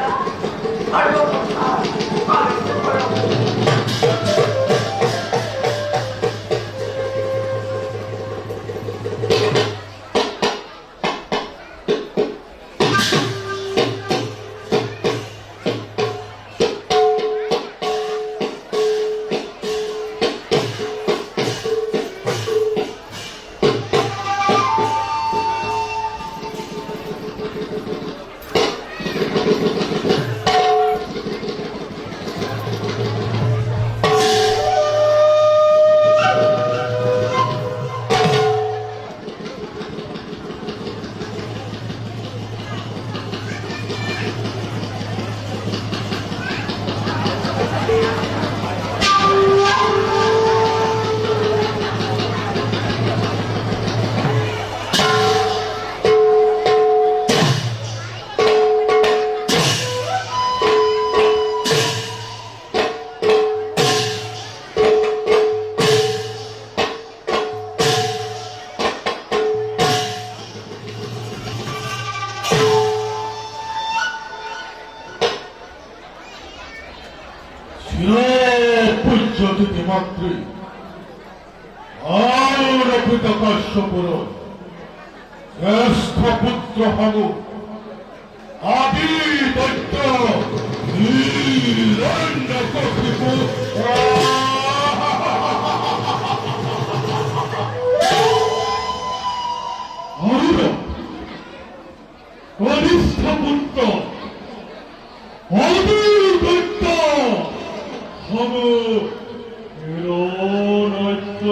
পারবো কথা মানুষ করো পূজ্যতিথি মাতৃ আরোপিত কাশ্যপুর জ্যেষ্ঠ পুত্র হানু আদি দৈত্য হিরণ্যকশিপু অরুণ কনিষ্ঠ পুত্র আদি দৈত্য হানু হিরণ্যকশিপু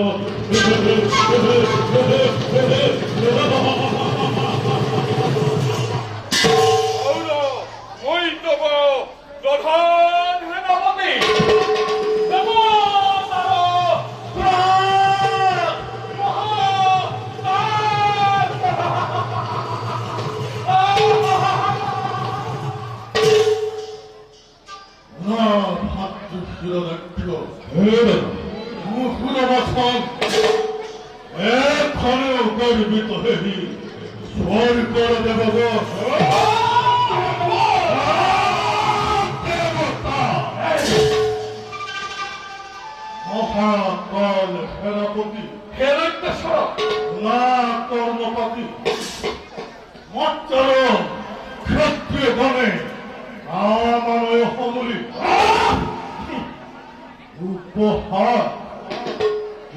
প্রধান সেনাপতি এখনো গর্বিত হেবি স্বর্গ দেবতা মহাকাল সেনাপতি না কর্মপতি মচ্চর ক্ষত্রিয় গণে আমানয় হমলি উপহার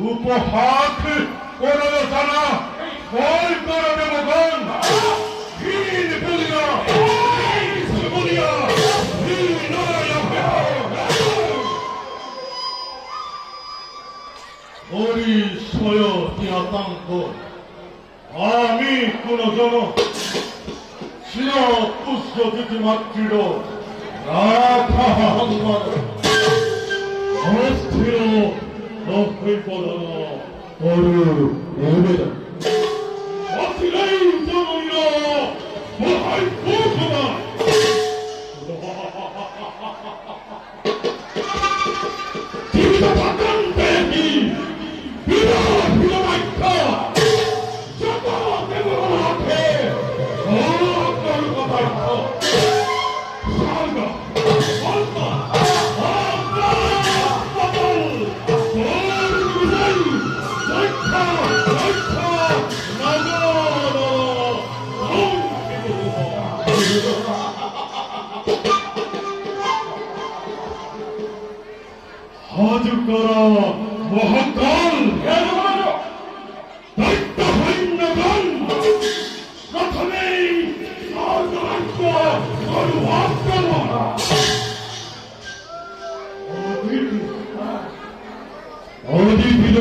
উপহার করল জানা ভয় করে দেবগণ হীন বলিয়া বলিয়া হরিশয় আতঙ্ক আমি কোন জন ছিল পুষ্যতিথি মাতৃর রাখা হনুমান অস্থির অভ্যুপদন করু নিবেদন অচিরেই জনৈর মহাই ঘোষণা জীবিত পাকান্তে কি বিরাট বিরাট যত দেব রাখে সকল পদার্থ আজ করা মহাকাল দায়িত্ব সৈন্যগণ প্রথমেই রাজরাজ্য অনুভব করো। অদিতিল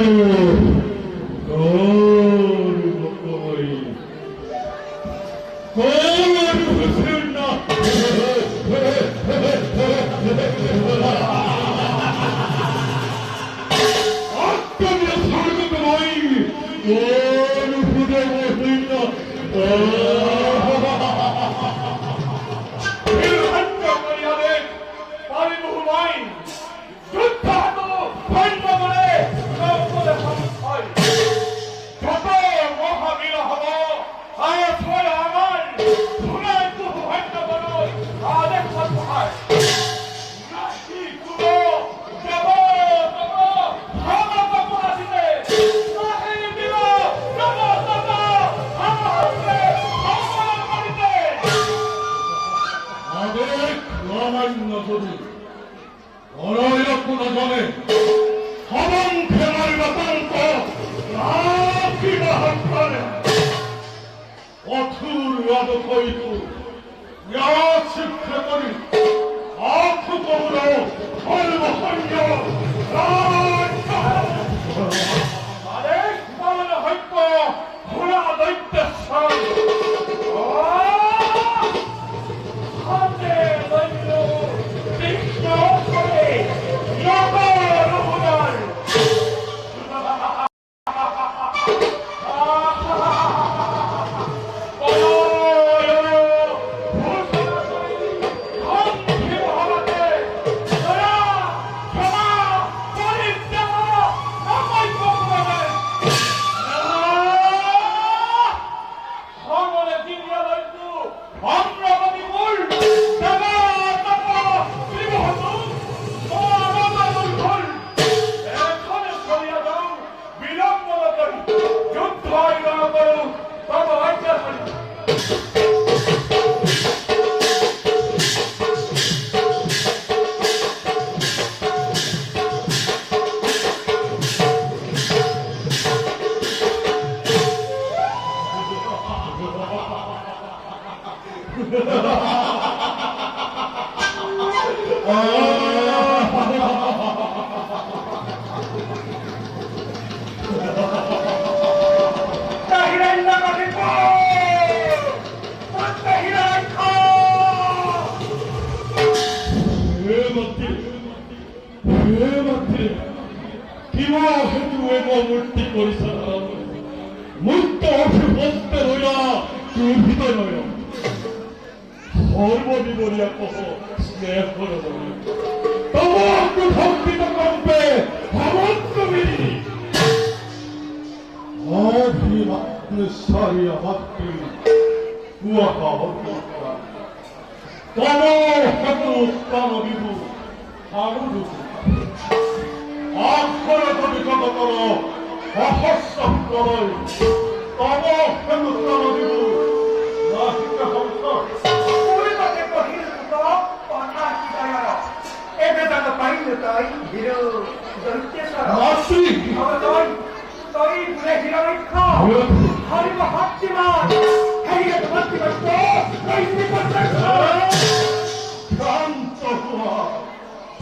গৌরবময়ী কোন হুসেন না আত্মীয় স্বর্গময়ী কোন হুসেন না মূর্তি পরিচালন মুক্ত অভিভস্তে রইয়া চুভিত রইল সর্ববিবরিয়া কহ স্নেহ তবু ভক্তিত কম্পে ভগবন্ত মিলি অভিমাত্মসারিয়া ভক্তি কুয়াকা ভক্তা তম হেতু উত্তান বিভু আরু অক্ষরে তুমি কত করো অহস্য করই তব হেতুত্তম দিব নাহিক হংস পরিবারে কহিল তো কথা কি দয়া এবে তাকে পাইল তাই হিরো দৈত্যেশ্বর মাতৃ তই তই বুলে হিরণক্ষ হরিব ভক্তিমান হেরিয়ে ভক্তি করতে তই নিকট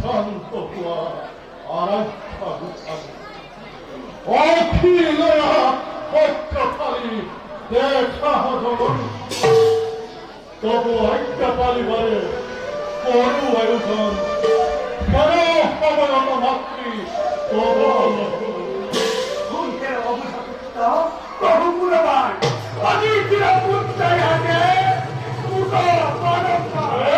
শান্ত হুয়া আরাধ্যা গুচ্ছামি অখিলয়া পক্ষপালি দেখা হজন তবু আজ্ঞা পালিবারে করু আয়োজন কেন অবনত মাতৃ তব গুণের অবসত্ত বহুমূল্যবান অনিচির পুত্রায় হাতে মুখ পরম্পরা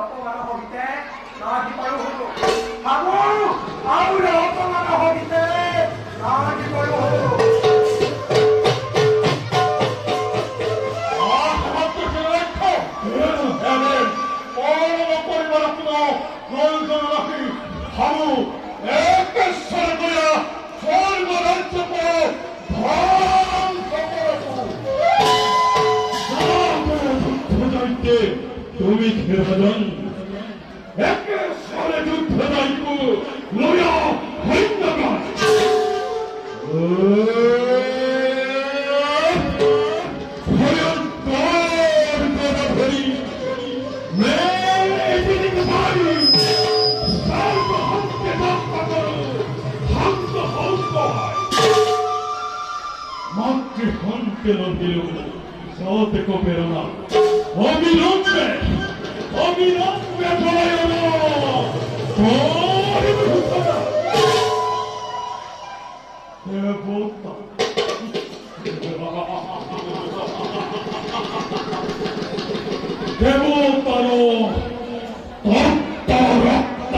অপমান হবিতে না দিবারও হলো অপমান হবিতে না দিবারও হলো হামু এক সর্বরাজ্য সেরাজন একে সালে যুদ্ধ যাইব লয়া হইন্দাকার ভয়ঙ্কর গদাধরী মেদিনী কুমারী সর্বহস্তে যাত্রা করো হন্ত হস্ত হয় মাতৃহন্তে নদিল সতে কোপেরনা অবিলম্বে অবিলম্বে পলায়ন দেবতা দেবতার তপ্ত রক্ত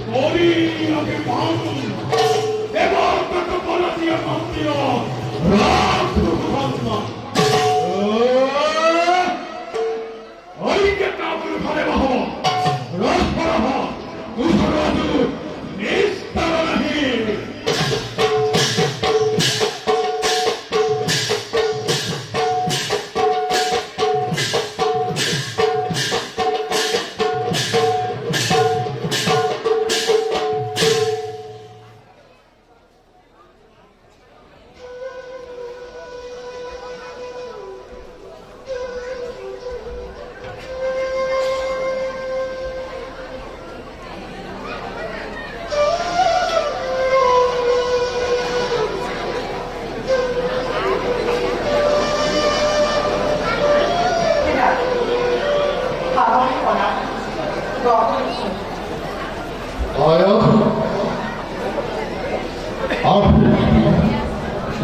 করিয়াকে পান এবার তাকে বলা দিয়ে মন্দির রাত ওইকে কাবুল ঘরে বাহ রসপরহ কুসরাজু নিস্তার নাহি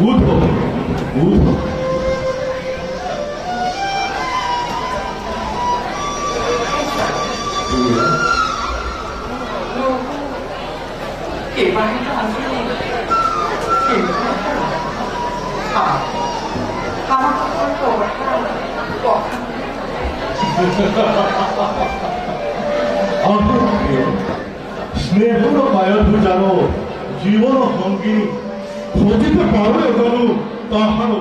উঠো উঠো স্নেহর মায়াধু জানো জীবন সঙ্গী খোঁজিতে পারো জানো তাহার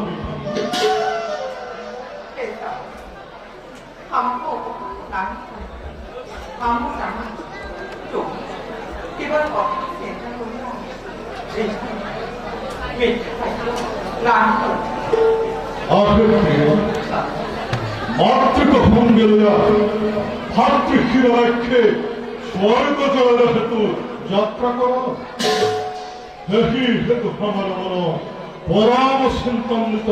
মাতৃক সঙ্গে লইয়া ভাতৃশিরাক্ষে স্বর্গ জয়ের হেতু যাত্রা করো হেহি হেতু আমার মন পরাম চিন্তন্বিত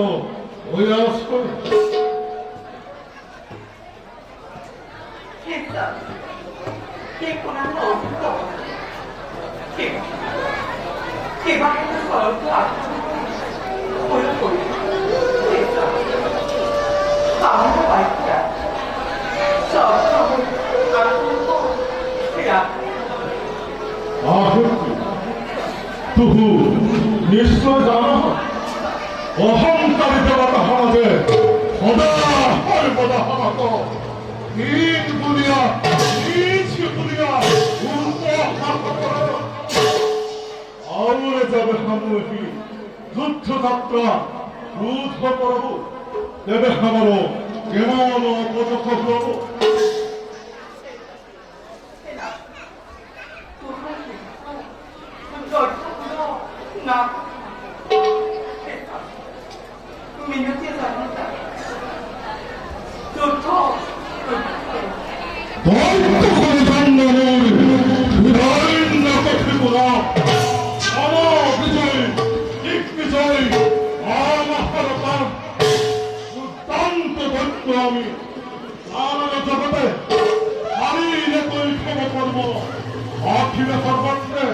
হইয়াস করে তুহু নিশ্চয় জানো অহংকারী দেবতা সমাজে সদা সর্বদা সমাজ ঈদ দুনিয়া নিজ দুনিয়া আউরে যাবে সামুহি যুদ্ধ যাত্রা যুদ্ধ করব দেবে আমার কেমন অপযক্ষ করব আমি জগতে আমি করব অখিল সর্বত্রে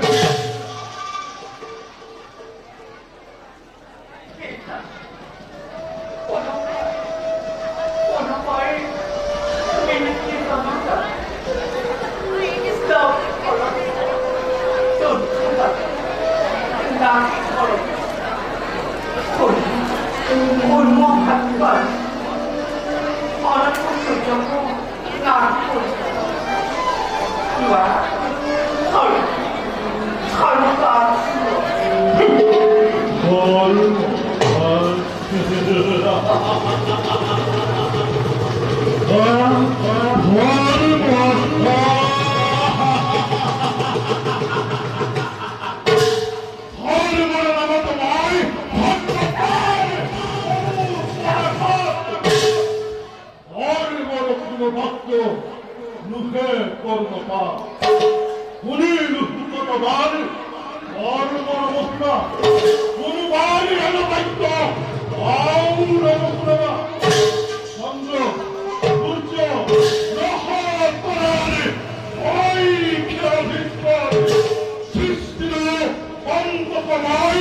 উনির হুকত বাড়ি বড় বড় মহিমা কোন বাড়ি এলো দায়িত্ব আউরা চন্দ্র সূর্য গ্রহ তারারে ওই খেয়াল ভিতর সৃষ্টির অন্তত নাই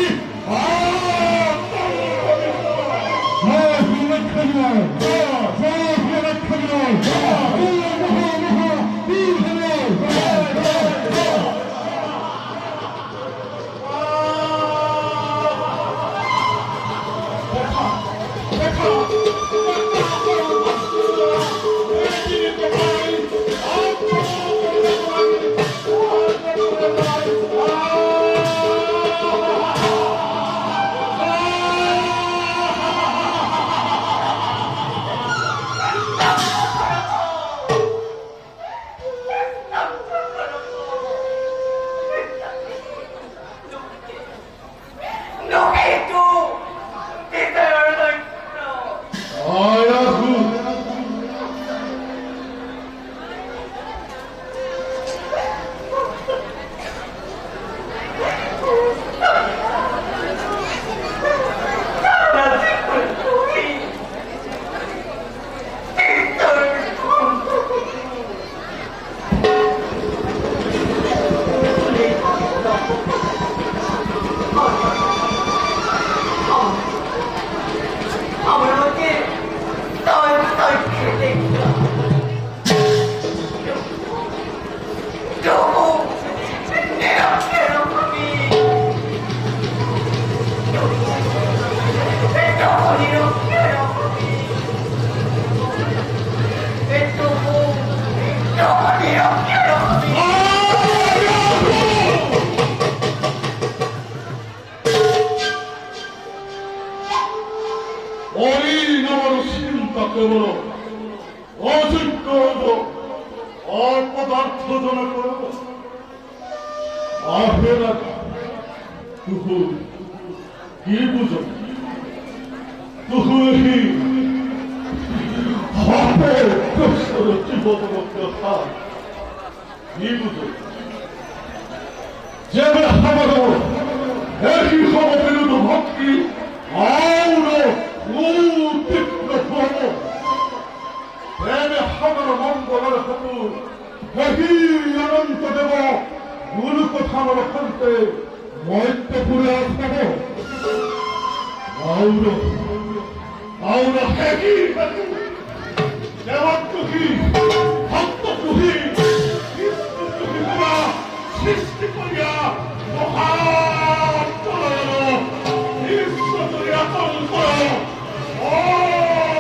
কেবল অযোগ্য অপদার্থজনক আহেরা তুহু কি বুঝো তুহু এই হাতে কষ্টর জীবন কথা কি বুঝো যেবে আমার এই সব বিরুদ্ধ ভক্তি আউর উদ্দীপ্ত হব প্রেমে আমার মঙ্গলের হতু এই অনন্ত দেব গুরু কথার খন্তে মৈত্রপুরে আসব আউর আউর হেকি দেবত তুহি ভক্ত তুহি সৃষ্টি করিয়া মহান প্রলয়ন ঈশ্বরিয়া তন্ত্র ও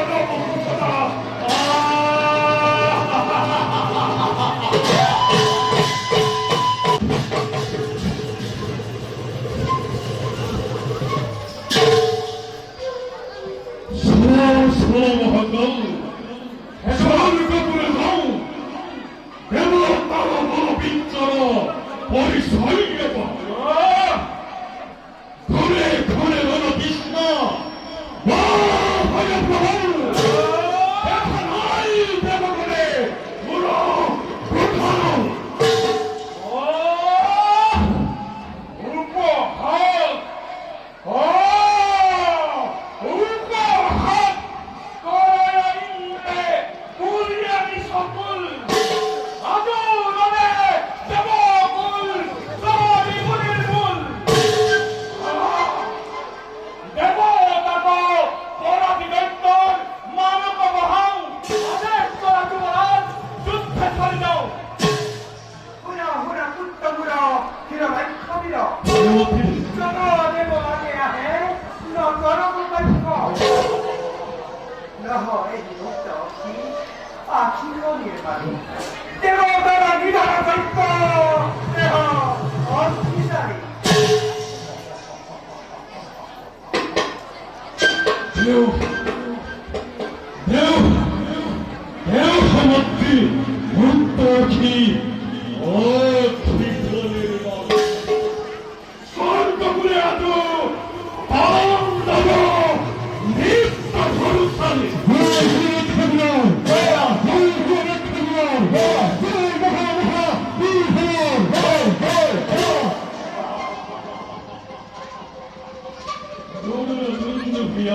নবসদা মহাকাল স্বর্গপুরে যাও দেবতার মহাবিঞ্চর পরিসৈন্য ঘুরে ঘুরে রণ কৃষ্ণ ভয় প্রভু দেখা নাই দেবগণে পুরো প্রধান উপহার সকল আদৌ রবে দেবকুল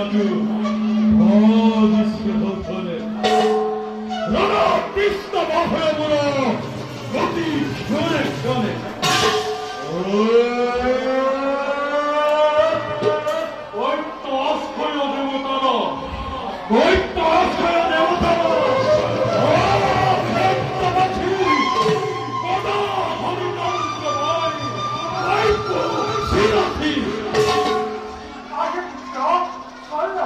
아주 거짓스러워서네. 너는 미스터 마호야보라 어디 편해. 어이 또 아스카야 되고따라. 어이 또 아스카야 되고따라. 백다마치 거다 허리 나오니까 아이고 시라티. 아게 붙여? 설마.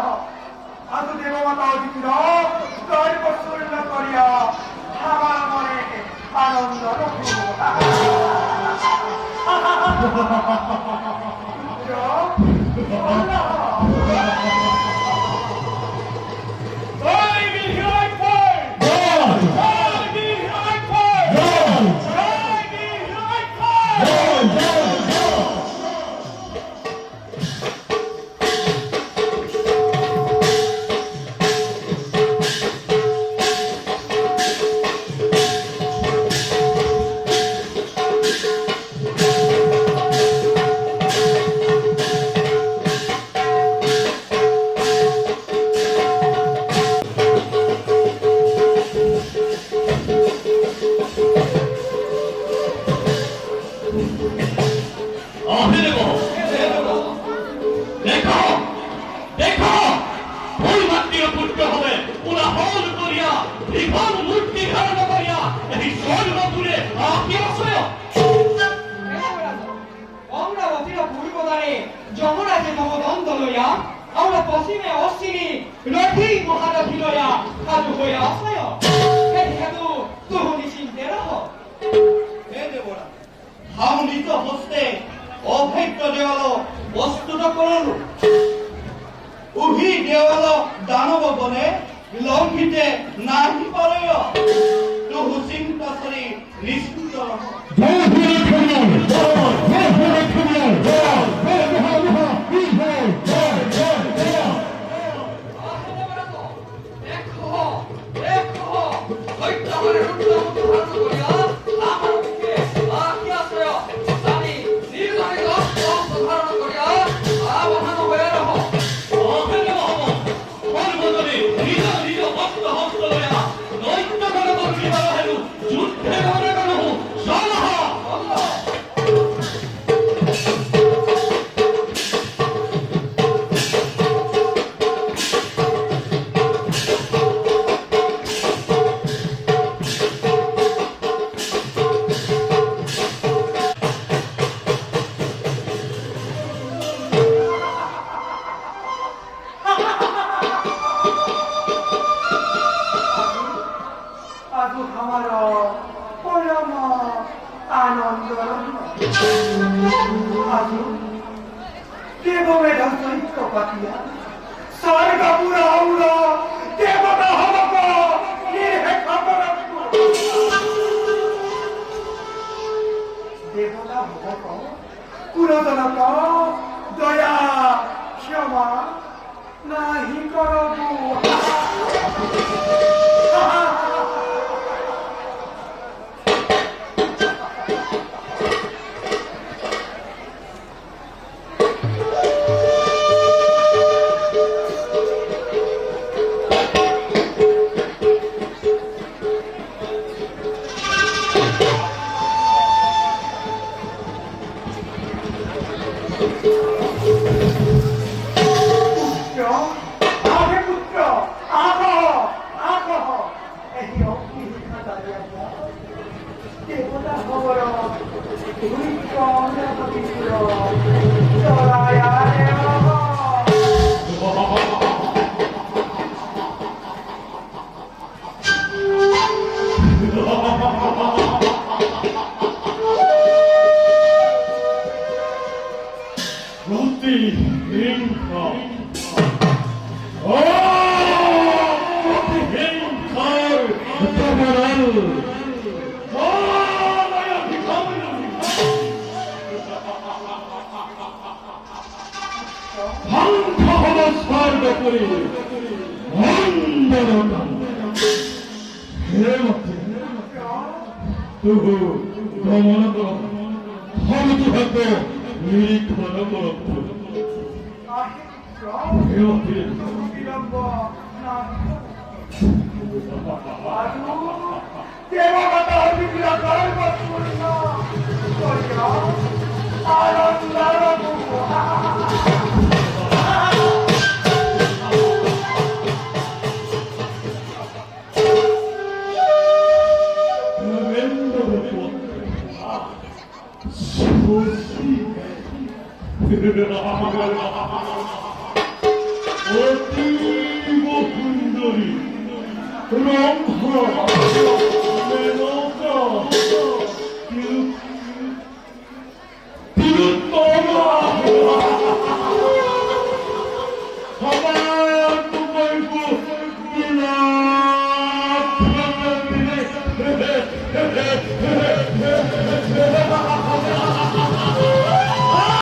아주 내가 나오지기로 넓고 술렁거리야. 하마머리 아넌더로 부르고. 붙여? 설마. I will hear my call! I will hear my call! I will hear my call! যমরাজে নবদন্ত লইয়া আমরা পশ্চিমে অশ্বিনী রথি মহারা ভিলয়া সাধু হইয়া অসয় হে হেতু তুহুনি চিন্তে রহ হে দেবরা হামৃত হস্তে অভেদ্য দেওয়াল বস্তুত করলু উহি দেওয়াল দানব বনে লঙ্ঘিতে নাহি পারয় তুহু চিন্তা করি নিশ্চিত রহ আজু আমার পরম আনন্দ আজু দেবমেধ সহিত পাতিয়া স্বর্গ পুরা উড় দেবতা হবক নির্হে খবর দেবতা হবক পুরোদনক দয়া ক্ষমা নাহি করবু 배웠지. 비lan거 아주 대박하다 어디비라 가을 맞추고있나 뭐야 알았다라고 왼쪽을 줬다. 수시. 어디고 분들이 그럼